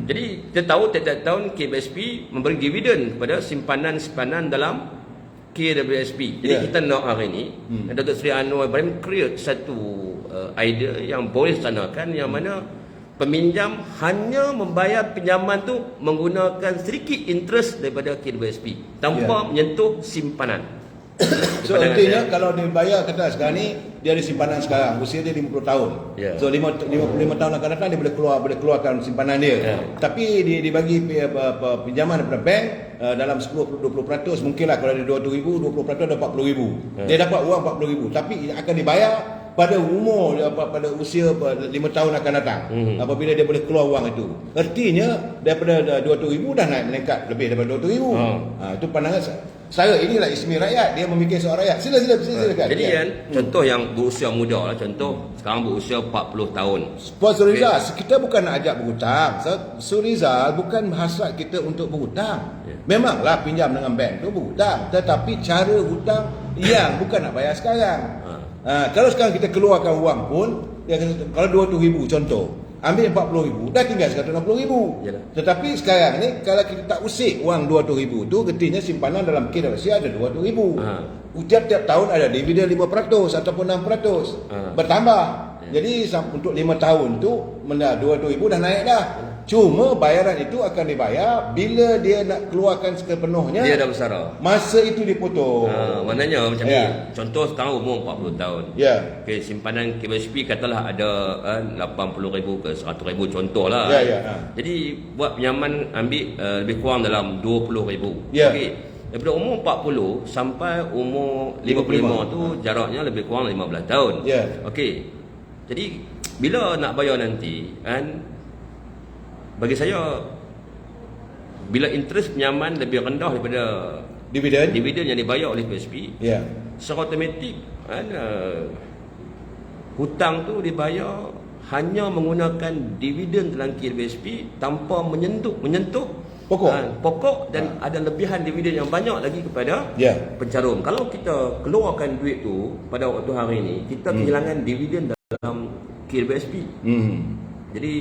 Jadi kita tahu tiap-tiap tahun KWSP memberi dividen kepada simpanan-simpanan dalam KWSP. Jadi kita nak hari ini Datuk Seri Anwar Ibrahim create satu idea yang boleh laksanakan, yang mana peminjam hanya membayar pinjaman tu menggunakan sedikit interest daripada KWSP tanpa menyentuh simpanan. So artinya kalau dia bayar, kata sekarang ni dia ada simpanan sekarang, usia dia 50 tahun. So 55 tahun akan datang dia boleh keluarkan simpanan dia. Tapi dia dibagi pinjaman daripada bank dalam 10-20%, mungkinlah kalau ada 200,000, 20% ada 40,000. Dia dapat uang 40,000, tapi akan dibayar pada umur, pada usia 5 tahun akan datang. Apabila dia boleh keluar wang itu. Artinya daripada 200,000 dah naik meningkat lebih daripada 200,000. Itu pandangan saya. Inilah ismi rakyat, dia memikir soal rakyat. Silakan. Jadi contoh yang berusia muda lah, contoh sekarang berusia 40 tahun. Puan Surizal, kita bukan nak ajak berhutang. Surizal, bukan hasrat kita untuk berhutang. Memanglah pinjam dengan bank tu berhutang, tetapi cara hutang yang bukan nak bayar sekarang. Kalau sekarang kita keluarkan wang pun, kalau 200,000 contoh, ambil 40,000, dah tinggal 160,000. Tetapi sekarang ni kalau kita tak usik wang 200,000 tu, getinya simpanan dalam KWSP ada 200,000. Tiap-tiap tahun ada dividen 5% ataupun 6%. Bertambah. Jadi untuk 5 tahun tu 200,000 dah naik dah. Cuma bayaran itu akan dibayar bila dia nak keluarkan sepenuhnya. Dia dah bersara. Masa itu dipotong. Maknanya macam ni. Contoh sekarang umur 40 tahun. Okay, simpanan KWSP katalah ada 80,000 ke 100,000 contoh lah. Jadi buat pinjaman ambil lebih kurang dalam 20,000. Okay. Daripada umur 40 sampai umur 55 tu jaraknya lebih kurang 15 tahun. Okey. Jadi bila nak bayar nanti bagi saya bila interest pinjaman lebih rendah daripada dividen yang dibayar oleh KWSP, secara automatik hutang tu dibayar hanya menggunakan dividen dalam KWSP tanpa menyentuh pokok dan ada lebihan dividen yang banyak lagi kepada pencarum. Kalau kita keluarkan duit tu pada waktu hari ini, kita kehilangan dividen dalam KWSP. Jadi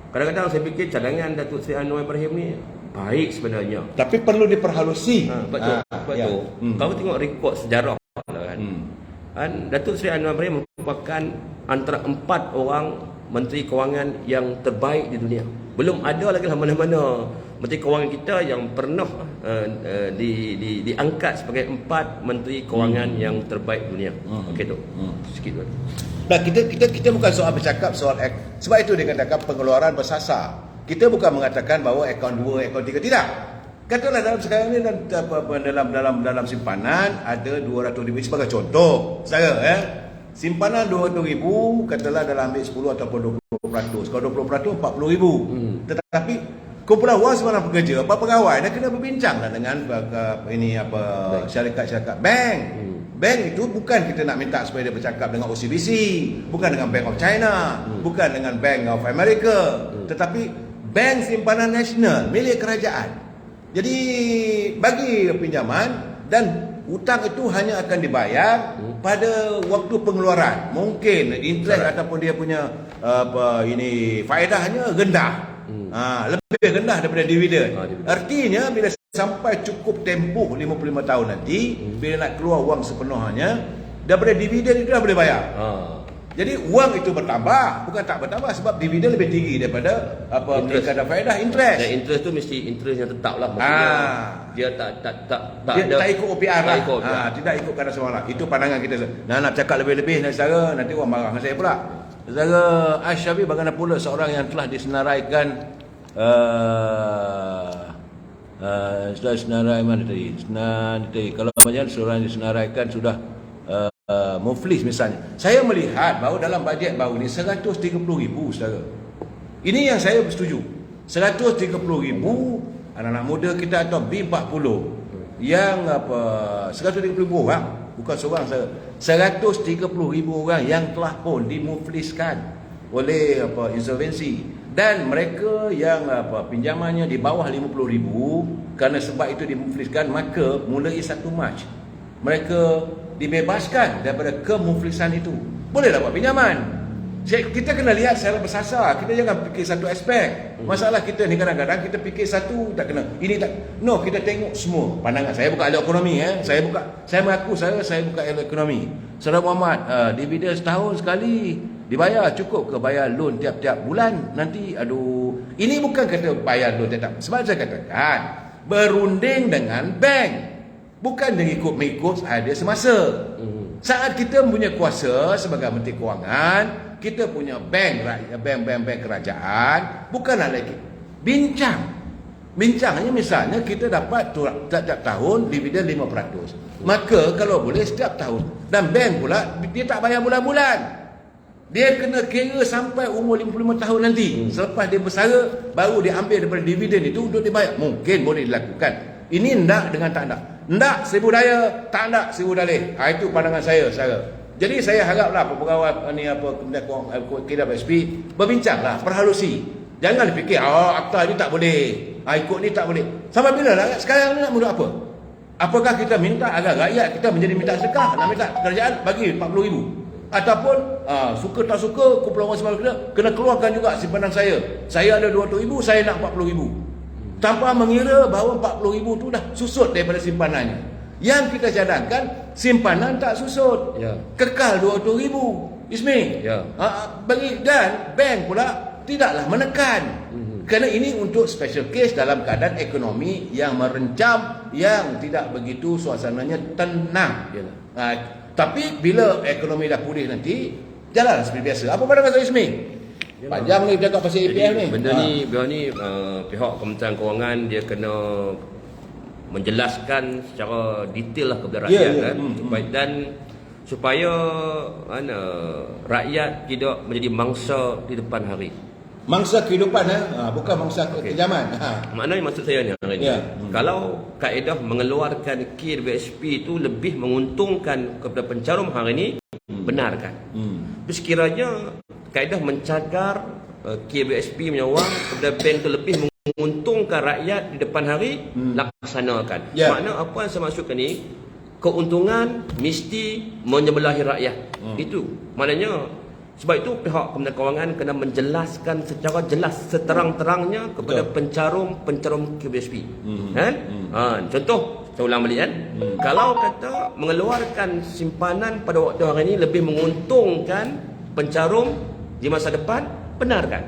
kadang-kadang saya fikir cadangan Datuk Seri Anwar Ibrahim ni baik sebenarnya, tapi perlu diperhalusi. Betul. Kalau tengok rekod sejarah Datuk Seri Anwar Ibrahim merupakan antara 4 orang Menteri Kewangan yang terbaik di dunia. Belum ada lagi mana-mana Menteri Kewangan kita yang pernah diangkat sebagai 4 Menteri Kewangan yang terbaik dunia. Okey tu. Sikit tu. Nah, kita bukan soal bercakap soal sebab itu dikatakan pengeluaran bersasar. Kita bukan mengatakan bahawa akaun 2, akaun 3 tidak. Katalah dalam sekarang ni dalam simpanan ada 200,000 sebagai contoh. simpanan 200,000 katalah dalam ambil 10 ataupun 20%. Kalau 20% 40,000. Tetapi kumpulan wang simpanan pekerja, apa pegawai dah kena berbincang lah dengan syarikat-syarikat bank. Bank itu bukan kita nak minta supaya dia bercakap dengan OCBC, bukan dengan Bank of China, bukan dengan Bank of America, tetapi bank simpanan nasional milik kerajaan. Jadi bagi pinjaman dan hutang itu hanya akan dibayar pada waktu pengeluaran. Mungkin interest ataupun dia punya faedahnya rendah. Lebih rendah daripada dividen. Artinya bila sampai cukup tempoh 55 tahun nanti, bila nak keluar wang sepenuhnya, daripada dividen itu dah boleh bayar. Jadi wang itu bertambah, bukan tak bertambah sebab dividen lebih tinggi daripada kadar faedah interest. Dan interest tu mesti interest yang tetap lah, maksudnya dia tak ikut OPR lah. Tidak ikut kadar semalam. Itu pandangan kita. Nak cakap lebih-lebih saudara, nanti orang marah dengan saya pula. Saudara Asyafi bagaimana pula seorang yang telah disenaraikan sudah senarai mana tadi? Kalau macam seorang disenaraikan sudah muflis misalnya. Saya melihat bahawa dalam bajet baru ni 130,000 saudara. Ini yang saya setuju. 130,000 anak-anak muda kita atau B40 yang 130,000 orang, bukan seorang saudara. 130,000 orang yang telah pun dimufliskan oleh insolvensi. Dan mereka yang pinjamannya di bawah 50,000 kerana sebab itu dimufliskan, maka mulai 1 Mac mereka dibebaskan daripada kemuflisan itu. Bolehlah buat pinjaman. Kita kena lihat secara bersasar. Kita jangan fikir satu aspek. Masalah kita ni kadang-kadang kita fikir satu tak kena. Ini tak. No, kita tengok semua. Pandangan saya bukan ahli ekonomi Saya mengaku saya bukan ahli ekonomi. Saudara Muhammad, dividen setahun sekali dibayar, cukup ke bayar loan tiap-tiap bulan? Nanti ini bukan kata bayar loan tiap-tiap. Sebab saya katakan berunding dengan bank. Bukan dengan ikut-mengikut ada semasa. Saat kita punya kuasa sebagai Menteri Kewangan, kita punya bank kerajaan, bukanlah lagi bincangnya misalnya kita dapat setiap tahun dividen 5%. Maka kalau boleh setiap tahun. Dan bank pula dia tak bayar bulan-bulan. Dia kena kira sampai umur 55 tahun nanti. Selepas dia bersara, baru dia ambil daripada dividen itu untuk dibayar. Mungkin boleh dilakukan. Ini ndak dengan tak ndak. Ndak seribu daya, tak ndak seribu dalih. Itu pandangan saya. Jadi saya haraplah pegawai KWSP berbincanglah, perhalusi. Jangan fikir akta ni tak boleh. Ikut ni tak boleh. Sampai bila lah sekarang ni nak mudah apa? Apakah kita minta agar rakyat kita menjadi minta sedekah, nak minta kerajaan bagi 40,000? Ataupun suka tak suka kumpulan wang simpanan kena keluarkan juga simpanan saya. Saya ada 200,000, saya nak 40,000. Tanpa mengira bahawa 40,000 tu dah susut daripada simpanannya. Yang kita cadangkan simpanan tak susut. Kekal 200,000. Ismi. Dan bank pula tidaklah menekan. Kerana ini untuk special case dalam keadaan ekonomi yang merencam, yang tidak begitu suasananya tenang. Tapi bila ekonomi dah pulih nanti, jalan seperti biasa. Apa pandangan saya, Ismi? Panjang ni bercakap pasal EPF ni. Benda ni pihak Kementerian Kewangan dia kena menjelaskan secara detail lah kepada rakyat dan supaya rakyat tidak menjadi mangsa di depan hari. Mangsa kehidupan bukan mangsa kekejaman. Maknanya maksud saya ni hari ni. Kalau kaedah mengeluarkan KWSP itu lebih menguntungkan kepada pencarum hari ini, benarkan. Sekiranya kaedah mencagar KWSP punya wang kepada bank itu lebih menguntungkan rakyat di depan hari, laksanakan. Makna apa yang saya maksudkan ni, keuntungan mesti menyebelahi rakyat. Itu maknanya. Sebab itu pihak Kementerian Kewangan kena menjelaskan secara jelas seterang-terangnya kepada pencarum KWSP. Contoh, saya ulang balik kalau kata mengeluarkan simpanan pada waktu hari ini lebih menguntungkan pencarum di masa depan, benarkan.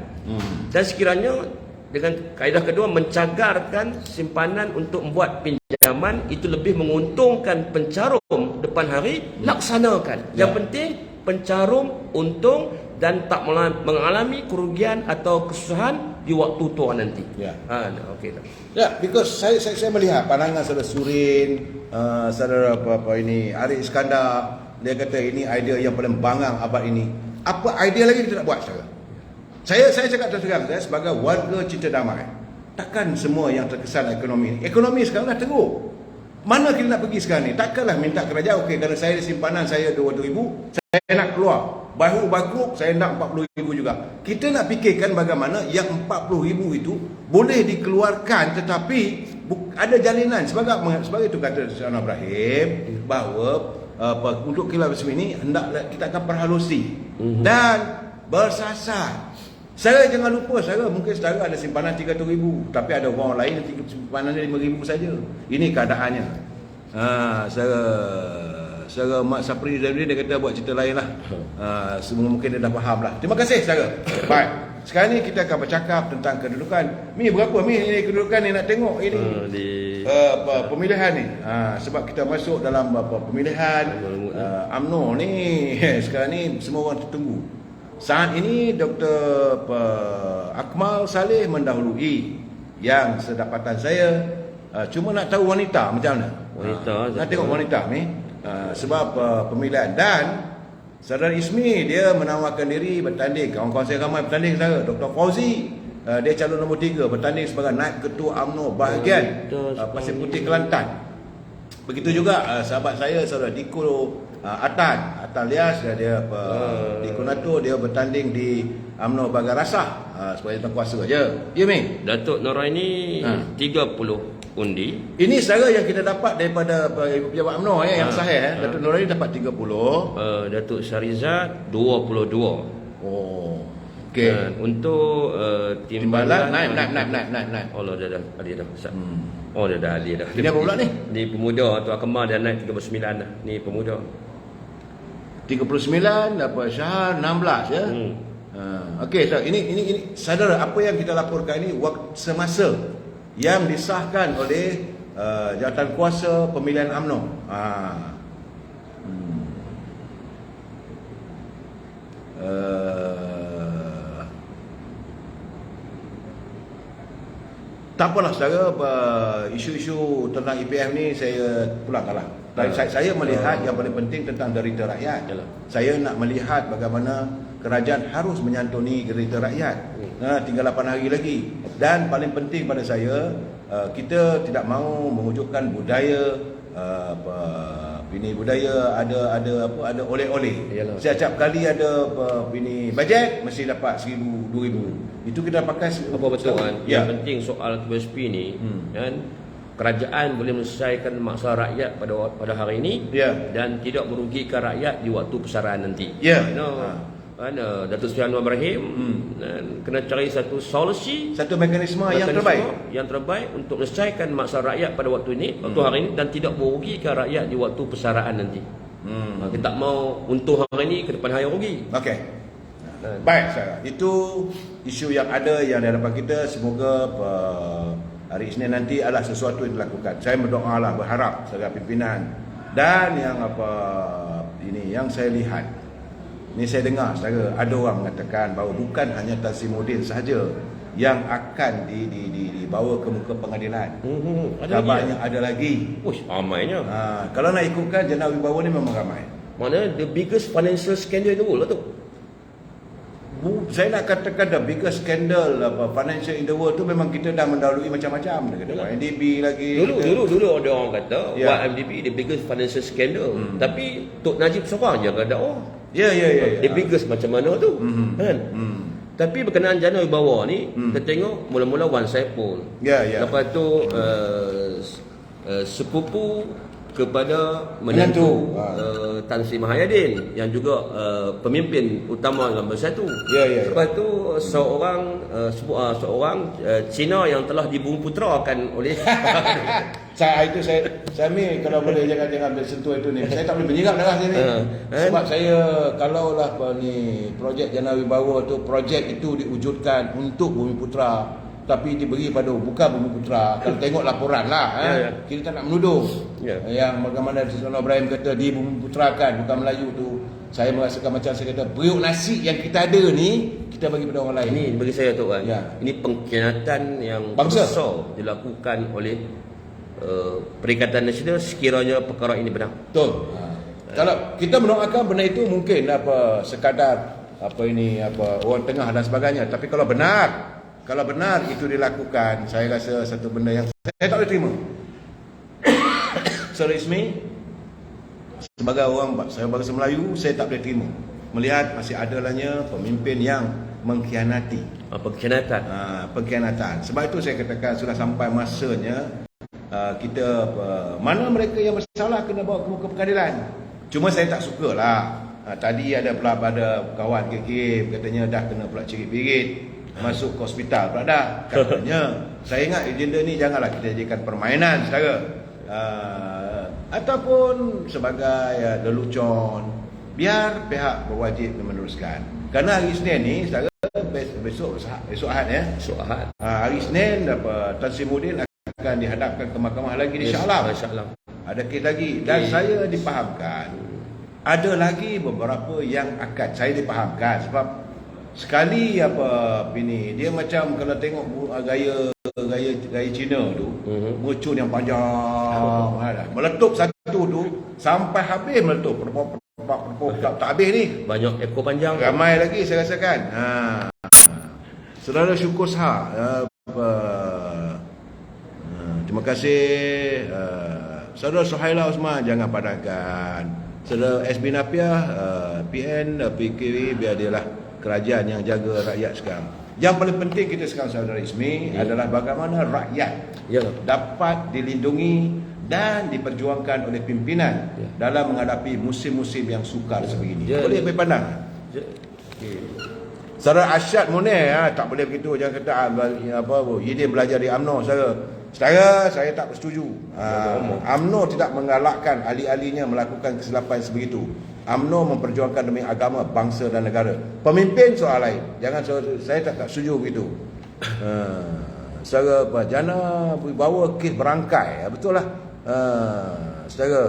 Dan sekiranya dengan kaedah kedua mencagarkan simpanan untuk membuat pinjaman itu lebih menguntungkan pencarum depan hari, laksanakan. Yang penting pencarum untung dan tak mengalami kerugian atau kesusahan di waktu tua nanti. Because saya melihat pandangan saudara Surin, saudara Arif Iskandar, dia kata ini idea yang paling bangang abad ini. Apa idea lagi kita nak buat sekarang? Saya cakap terus terang, saya sebagai warga cinta damai, takkan semua yang terkesan ekonomi ni. Ekonomi sekarang dah teruk. Mana kita nak pergi sekarang ni? Takkanlah minta kerajaan, okey, kerana saya simpanan saya 200,000, saya nak keluar. Bahu bagruk saya nak 40,000 juga. Kita nak fikirkan bagaimana yang 40,000 itu boleh dikeluarkan, tetapi ada jalinan. Sebagai itu kata Tuan Ibrahim, bahawa untuk kilang besi ini hendaklah kita akan perhalusi dan bersasar. Saya jangan lupa, saya mungkin saudara ada simpanan 300,000, tapi ada orang lain yang simpanan 5,000 saja. Ini keadaannya. Saudara Mak Sapri dia kata buat cerita lain lah. Semua mungkin dia dah faham lah. Terima kasih saudara. Baik. Sekarang ni kita akan bercakap tentang kedudukan. Mi berapa Mi ini kedudukan ni nak tengok ini pemilihan ni. Sebab kita masuk dalam pemilihan UMNO ni. Sekarang ni semua orang tertunggu. Saat ini Dr. Akmal Saleh mendahului. Yang sedapatan saya cuma nak tahu wanita macam mana. Nak tengok wanita ni. Sebab pemilihan. Dan Saudara Ismi dia menawarkan diri bertanding. Kawan-kawan saya ramai bertanding saudara. Dr. Fauzi dia calon nombor 3 bertanding sebagai naib ketua UMNO bahagian Pasir Putih Kelantan. Begitu juga sahabat saya saudara Diko Atan Lias dia Diko Nato dia bertanding di UMNO Bagan Rasah sebagai tuan kuasa je. Ya Mi? Datuk Noraini 30 undi. Ini saudara yang kita dapat daripada ibu pejabat UMNO yang sahih. Datuk Noraini dapat 30. Datuk Syarizat 22. Oh. Okey. Untuk timbalan naik. Allah dah ahli dah. Oh dia dah ahli dah. Ini apa pula ni? Ni pemuda Tuan Kemar dah naik 39 dah. Ni pemuda. 39 apa Syahar 16 ya. Okey, so ini saudara apa yang kita laporkan ini waktu semasa yang disahkan oleh jawatan kuasa pemilihan UMNO. Tak apalah saudara, isu-isu tentang EPF ni saya pulangkanlah. Saya melihat yang paling penting tentang derita rakyat. Saya nak melihat bagaimana kerajaan harus menyantuni derita rakyat. Tinggal 8 hari lagi. Dan paling penting pada saya, kita tidak mahu mewujudkan budaya budaya ada oleh-oleh. Setiap kali ada bajet mesti dapat 1,000 2,000. Itu kita pakai apa betul kan? Yang penting soal KBSP ni kan, kerajaan boleh menyelesaikan masalah rakyat pada hari ini dan tidak merugikan rakyat di waktu persaraan nanti. Datuk Seri Anwar Ibrahim kena cari satu solusi, satu mekanisme yang terbaik untuk menyelesaikan masalah rakyat pada waktu ini, waktu hari ini, dan tidak merugikan rakyat di waktu persaraan nanti. Kita tak mau untung hari ini ke depan hari rugi. Okey. Baik saudara, itu isu yang ada yang di hadapan kita. Semoga hari Isnin nanti adalah sesuatu yang dilakukan. Saya berdoalah, berharap saudara pimpinan dan yang saya lihat, ini saya dengar saudara, ada orang mengatakan bahawa bukan hanya Tan Sri Muhyiddin sahaja yang akan dibawa ke muka pengadilan. Kabarnya ada lagi. Ramainya. Kalau nak ikutkan Jana Wibawa ni memang ramai. Mana the biggest financial scandal in the world lah tu. Saya nak katakan the biggest scandal financial in the world tu memang kita dah mendahului macam-macam. YMDB lagi. Dulu ada orang kata YMDB the biggest financial scandal. Tapi Tok Najib seorang je kata the biggest macam mana tu. Kan? Tapi berkenaan Jana Wibawa ni, kita tengok mula-mula Wan Saiful. Lepas tu sepupu kepada menantu Tan Sri Mahyadin yang juga pemimpin utama Nombor 1. Lepas tu seorang Cina yang telah dibumiputrakan oleh saya ni kalau boleh jangan sentuh itu ni. Saya tak boleh menyerap darah sini. Sebab saya kalaulah projek Jana Wibawa tu, projek itu diwujudkan untuk Bumiputra tapi diberi pada bukan Bumiputra. Kalau tengok laporan lah kita tak nak menuduh yang bagaimana Tuan Ibrahim kata dibumiputrakan bukan Melayu tu. Saya merasakan macam saya kata periuk nasi yang kita ada ni kita bagi pada orang lain. Ini bagi saya tu kan, ini pengkhianatan yang bangsa besar dilakukan oleh Perikatan Nasional sekiranya perkara ini benar. Betul. Kalau kita mendoakan benda itu mungkin sekadar orang tengah dan sebagainya, tapi kalau benar itu dilakukan, saya rasa satu benda yang saya tak boleh terima. Saudara Ismi, sebagai orang bangsa Melayu, saya tak boleh terima melihat masih adalahnya pemimpin yang mengkhianati. Pengkhianatan. Sebab itu saya katakan sudah sampai masanya kita mana mereka yang bersalah kena bawa ke muka pengadilan. Cuma saya tak sukalah. Tadi ada kawan kirim katanya dah kena pula cirit-birit, masuk ke hospital pula dah katanya. Saya ingat agenda ni janganlah kita jadikan permainan, saudara. Ataupun sebagai lelucon, biar pihak berwajib meneruskan. Kerana hari Isnin ni, saudara, besok Ahad ya. Hari Isnin Tan Sri Muhyiddin akan dihadapkan ke mahkamah lagi insya-Allah. Ada kes lagi dan saya dipahamkan ada lagi beberapa yang akan saya dipahamkan sebab sekali dia macam kalau tengok gaya Cina tu, mucun yang panjang, meletup satu tu sampai habis meletup. Tak habis ni. Banyak ekor panjang. Ramai lagi saya rasakan. Saudara Syukur Sah, terima kasih. Saudara Suhaila Osman, jangan padamkan. Saudara SB Napiah, PN, PKW, biar dia lah kerajaan yang jaga rakyat sekarang. Yang paling penting kita sekarang, Saudara Ismi, adalah bagaimana rakyat dapat dilindungi dan diperjuangkan oleh pimpinan dalam menghadapi musim-musim yang sukar sebegini. Boleh berpandang? Saudara Asyad Munir, tak boleh begitu. Jangan kata Yidin belajar di UMNO, Saudara, saya tak bersetuju. UMNO tidak menggalakkan ahli-ahlinya melakukan kesilapan sebegitu. UMNO memperjuangkan demi agama, bangsa dan negara. Pemimpin soal lain. Jangan saya tak setuju begitu. Saudara jana bawa kes berangkai, betul lah. Saudara,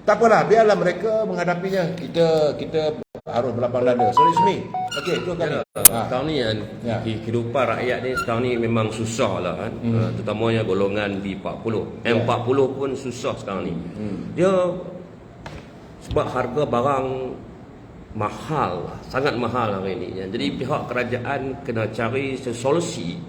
tak apalah, biarlah mereka menghadapinya. Kita harus berlapang dada. Sorry Ismi. Okey, itu kami. Sekarang ni kan, kehidupan rakyat ni sekarang ni memang susah lah kan. Terutamanya golongan B40. M40 pun susah sekarang ni. Dia sebab harga barang mahal, sangat mahal hari ni. Jadi pihak kerajaan kena cari solusi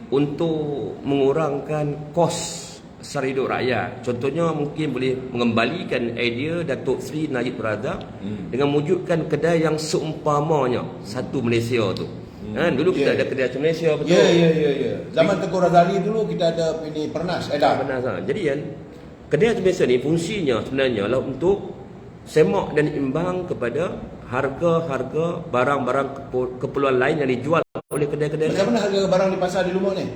untuk mengurangkan kos sara hidup rakyat. Contohnya mungkin boleh mengembalikan idea Datuk Seri Najib Razak dengan mewujudkan kedai yang seumpamanya satu Malaysia tu. Kan dulu kita ada kedai satu Malaysia, betul. Ya. Zaman Tengku Razali dulu kita ada ini Pernas. Jadi kan kedai satu Malaysia ni fungsinya sebenarnya adalah untuk semak dan imbang kepada harga-harga barang-barang keperluan lain yang dijual oleh kedai-kedai. Macam mana harga barang di pasar di Lumut ni?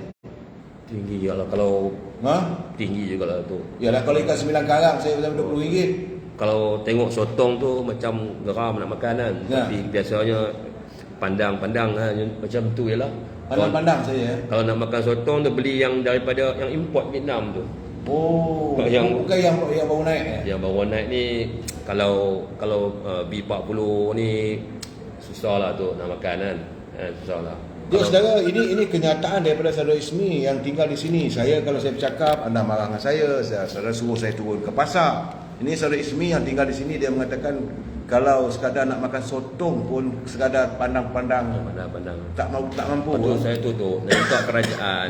Tinggi lah kalau tinggi juga lah tu. Yalah, kalau ikan 9 karang saya dapat RM20. Kalau tengok sotong tu macam geram nak makan kan. Tapi biasanya pandang-pandang macam tu jelah. Pandang-pandang saya. Kalau nak makan sotong tu beli yang daripada yang import Vietnam tu. Bukan yang baru naik. Yang baru naik ni kalau B40 ni susah lah tu nak makan kan. Susah lah. Ya, saudara, ini kenyataan daripada saudara Ismi yang tinggal di sini. Kalau saya bercakap, anda marah dengan saya. Saudara suruh saya turun ke pasar. Ini saudara Ismi yang tinggal di sini, dia mengatakan kalau sekadar nak makan sotong pun sekadar pandang-pandang. Tak mampu. Betul, saya tu nak kerajaan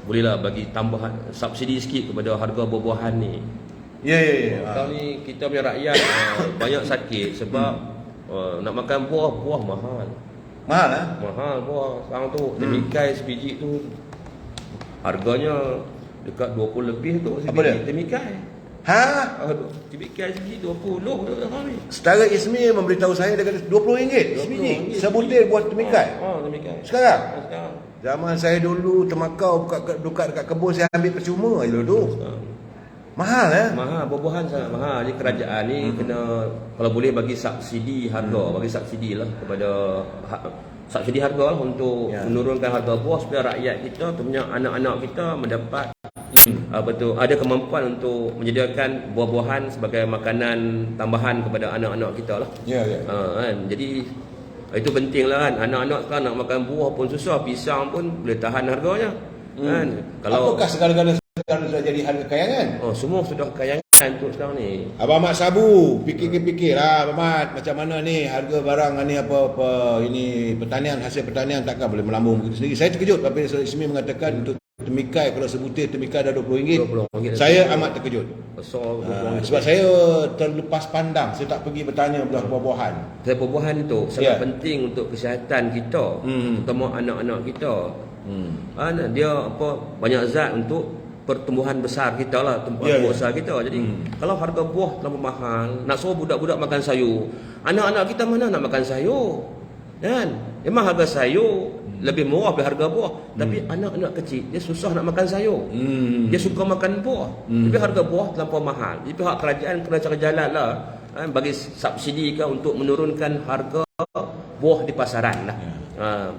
bolehlah bagi tambahan subsidi sikit kepada harga buah-buahan ni. Ya. Sekarang ni kita punya rakyat banyak sakit sebab nak makan buah mahal. Mahal buah sekarang tu. Temikai sebiji tu harganya dekat 20 lebih tu sebiji temikai. Temikai sebiji 20 tu sekarang ni. Setara Ismi memberitahu saya dia kata RM20 sebiji. Sebutir buat temikai. Temikai. Sekarang. Zaman saya dulu temakau buka dekat kebun saya ambil percuma je dulu. Mahal Mahal, buah-buahan sangat mahal. Jadi kerajaan ni kena kalau boleh bagi subsidi harga, bagi subsidi lah kepada subsidi harga lah untuk menurunkan harga buah supaya rakyat kita, terutama anak-anak kita mendapat ada kemampuan untuk menyediakan buah-buahan sebagai makanan tambahan kepada anak-anak kita lah. Kan? Jadi itu penting lah kan. Anak-anak sekarang nak makan buah pun susah, pisang pun boleh tahan harganya. Kan? Apakah segala-gala sekarang sudah jadi harga kayangan? Semua sudah kayangan. untuk sekarang ni. Abang Mat Sabu, fikir lah Abang Mat, macam mana ni harga barang ni apa-apa ini pertanian, hasil pertanian takkan boleh melambung begitu sendiri. Saya terkejut apabila Saudara Ismi mengatakan untuk temikai, kalau sebutir temikai dah RM20. RM20. Saya amat terkejut. Besar Sebab saya terlepas pandang, saya tak pergi bertanya belah buah-buahan. Buah-buahan tu sangat penting untuk kesihatan kita, terutama anak-anak kita. Dia banyak zat untuk pertumbuhan besar kita lah, pertumbuhan besar kita. Jadi kalau harga buah terlalu mahal, nak suruh budak-budak makan sayur, anak-anak kita mana nak makan sayur, kan? Memang harga sayur lebih murah daripada harga buah, tapi anak-anak kecil dia susah nak makan sayur, dia suka makan buah, tapi harga buah terlampau mahal. Jadi pihak kerajaan kena cari jalan lah, bagi subsidi ke untuk menurunkan harga buah di pasaran lah.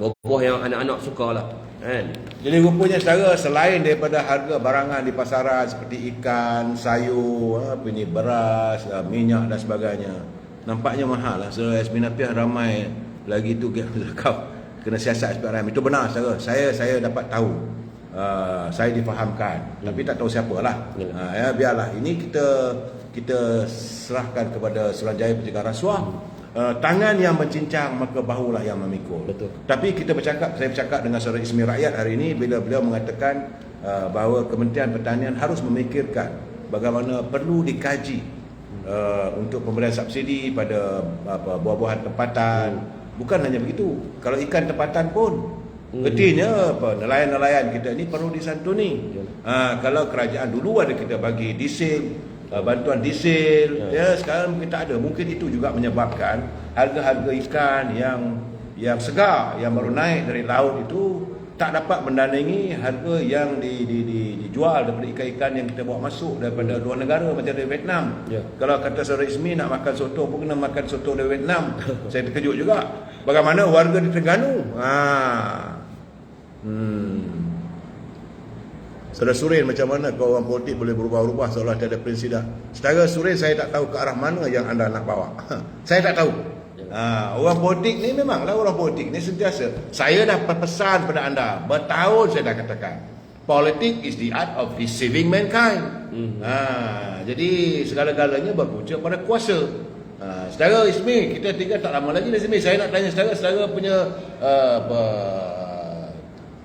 Buah yang anak-anak suka lah, kan? Jadi rupanya saudara, selain daripada harga barangan di pasaran seperti ikan, sayur, beras, minyak dan sebagainya, nampaknya mahal lah. Saudara Yasmin Apiah ramai lagi tu kau kena siasat SPRM. Itu benar saudara. Saya dapat tahu. Saya difahamkan, tapi tak tahu siapalah. Biarlah ini kita serahkan kepada Suruhanjaya Pencegahan Rasuah. Tangan yang mencincang maka bahulah yang memikul. Betul. Tapi saya bercakap dengan Saudara Ismi Rakyat hari ini bila beliau mengatakan bahawa Kementerian Pertanian harus memikirkan bagaimana perlu dikaji untuk pemberian subsidi pada buah-buahan tempatan. Bukan hanya begitu, kalau ikan tempatan pun artinya nelayan-nelayan kita ni perlu disantuni. Kalau kerajaan dulu ada kita bagi diesel, bantuan diesel, sekarang mungkin tak ada. Mungkin itu juga menyebabkan harga-harga ikan yang segar yang baru naik dari laut itu tak dapat mendandingi harga yang dijual daripada ikan-ikan yang kita bawa masuk daripada luar negara macam dari Vietnam. Kalau kata Saudara Ismi nak makan soto pun kena makan soto dari Vietnam. Saya terkejut juga. Bagaimana warga di Terengganu? Saudara Surin, macam mana kau orang politik boleh berubah-ubah seolah tiada prinsip dah? Saudara Surin, saya tak tahu ke arah mana yang anda nak bawa. Saya tak tahu. Orang politik ni memanglah orang politik ni sentiasa. Saya dah pesan pada anda, bertahun saya dah katakan, politik is the art of deceiving mankind. Jadi segala-galanya berpunca pada kuasa. Saudara Ismi, kita tinggal tak lama lagi di sini. Saya nak tanya saudara punya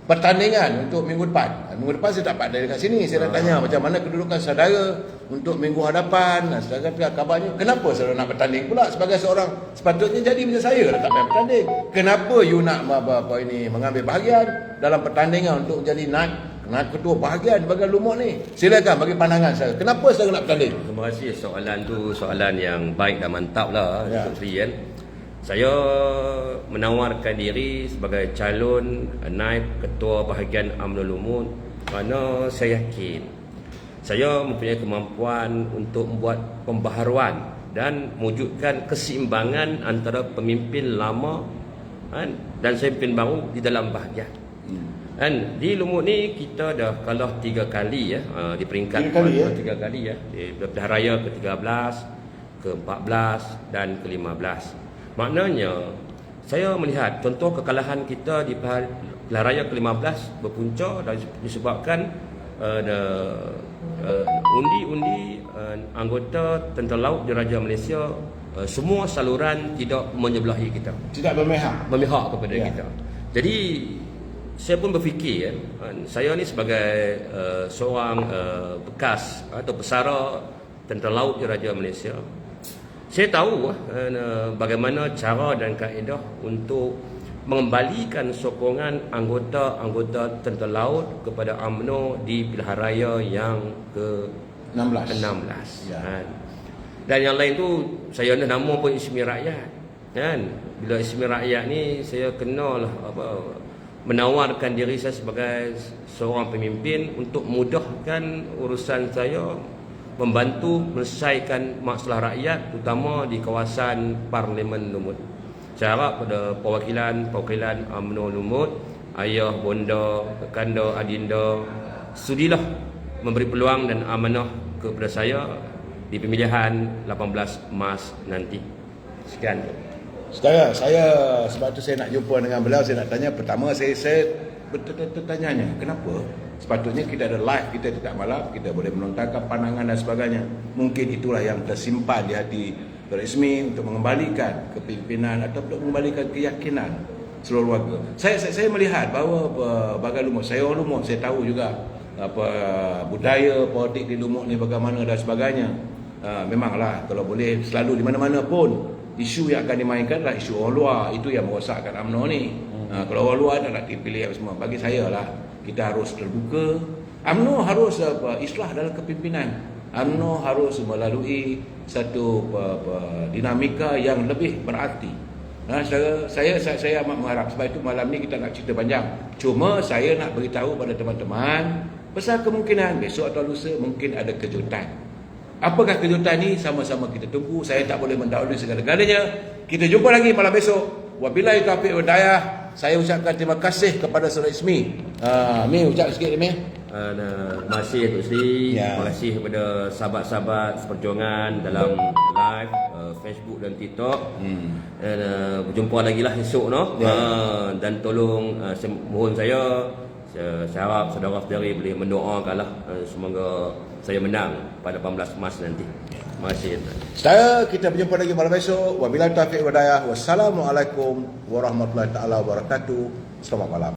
pertandingan untuk minggu depan. Minggu depan saya tak dapat dari kat sini. Saya nak tanya macam mana kedudukan saudara untuk minggu hadapan. Saudara pihak kabarnya, kenapa saudara nak bertanding pula sebagai seorang, sepatutnya jadi macam saya dah tak payah bertanding. Kenapa you nak mengambil bahagian dalam pertandingan untuk jadi naik ketua bahagian bahagian lumut ni? Silakan bagi pandangan saya. Kenapa saudara nak bertanding? Terima kasih, soalan tu soalan yang baik dan mantap lah untuk Sri kan. Saya menawarkan diri sebagai calon naib ketua bahagian UMNO Lumut kerana saya yakin saya mempunyai kemampuan untuk membuat pembaharuan dan mewujudkan keseimbangan antara pemimpin lama dan pemimpin baru di dalam bahagian. Dan di Lumut ni kita dah kalah 3 kali di peringkat 3 kali di pilihan raya ke-13, ke-14 dan ke-15. Maknanya saya melihat contoh kekalahan kita di pilihan raya ke-15 berpunca dan disebabkan undi-undi anggota Tentera Laut Diraja Malaysia, semua saluran tidak menyebelahi kita, tidak memihak kepada kita. Jadi saya pun berfikir saya ni sebagai seorang bekas atau pesara Tentera Laut Diraja Malaysia, saya tahu bagaimana cara dan kaedah untuk mengembalikan sokongan anggota-anggota Tentera Laut kepada UMNO di pilihan raya yang ke-16. Dan yang lain tu saya ada nama pun Ismi Rakyat kan. Bila Ismi Rakyat ni saya kenalah menawarkan diri saya sebagai seorang pemimpin untuk mudahkan urusan saya, membantu menyelesaikan masalah rakyat terutama di kawasan Parlimen Lumut. Saya harap pada perwakilan UMNO Lumut, ayah, bonda, kekanda, adinda, sudilah memberi peluang dan amanah kepada saya di pemilihan 18 Mac nanti. Sekian. Saudara, sebab tu saya nak jumpa dengan beliau. Saya nak tanya, pertama saya bertanya-tanya, kenapa Sepatutnya kita ada live, kita tidak malam, kita boleh melontarkan pandangan dan sebagainya. Mungkin itulah yang tersimpan di hati Ismi untuk mengembalikan kepimpinan atau untuk mengembalikan keyakinan seluruh warga. Saya melihat bahawa bagai Lumut, saya orang Lumut, saya tahu juga apa budaya politik di Lumut ni bagaimana dan sebagainya. Memanglah kalau boleh selalu di mana-mana pun isu yang akan dimainkan adalah isu orang luar. Itu yang merosakkan UMNO ni. Kalau orang luar nak dipilih apa semua. Bagi saya lah, kita harus terbuka. UMNO harus islah dalam kepimpinan. UMNO harus melalui satu dinamika yang lebih berarti. Saya amat mengharap. Sebab itu malam ni kita nak cerita panjang. Cuma saya nak beritahu pada teman-teman besar kemungkinan besok atau lusa mungkin ada kejutan. Apakah kejutan ni? Sama-sama kita tunggu. Saya tak boleh mendahului segala-galanya. Kita jumpa lagi malam besok. Wabillahi taufiq wal hidayah. Saya ucapkan terima kasih kepada Saudara Ismi. Mi ucap sikit ni, Mi. Terima kasih Tok Sri. Ya. Terima kasih kepada sahabat-sahabat seperjuangan dalam live Facebook dan TikTok. Dan berjumpa lagi lah esok no. Ya. Dan tolong mohon saya harap saudara-saudari boleh mendoakan lah semoga saya menang pada 18 Mac nanti. Terima kasih. Saudara, kita berjumpa lagi malam besok. Wabillahi taufiq wal hidayah. Wassalamualaikum warahmatullahi taala wabarakatuh. Selamat malam.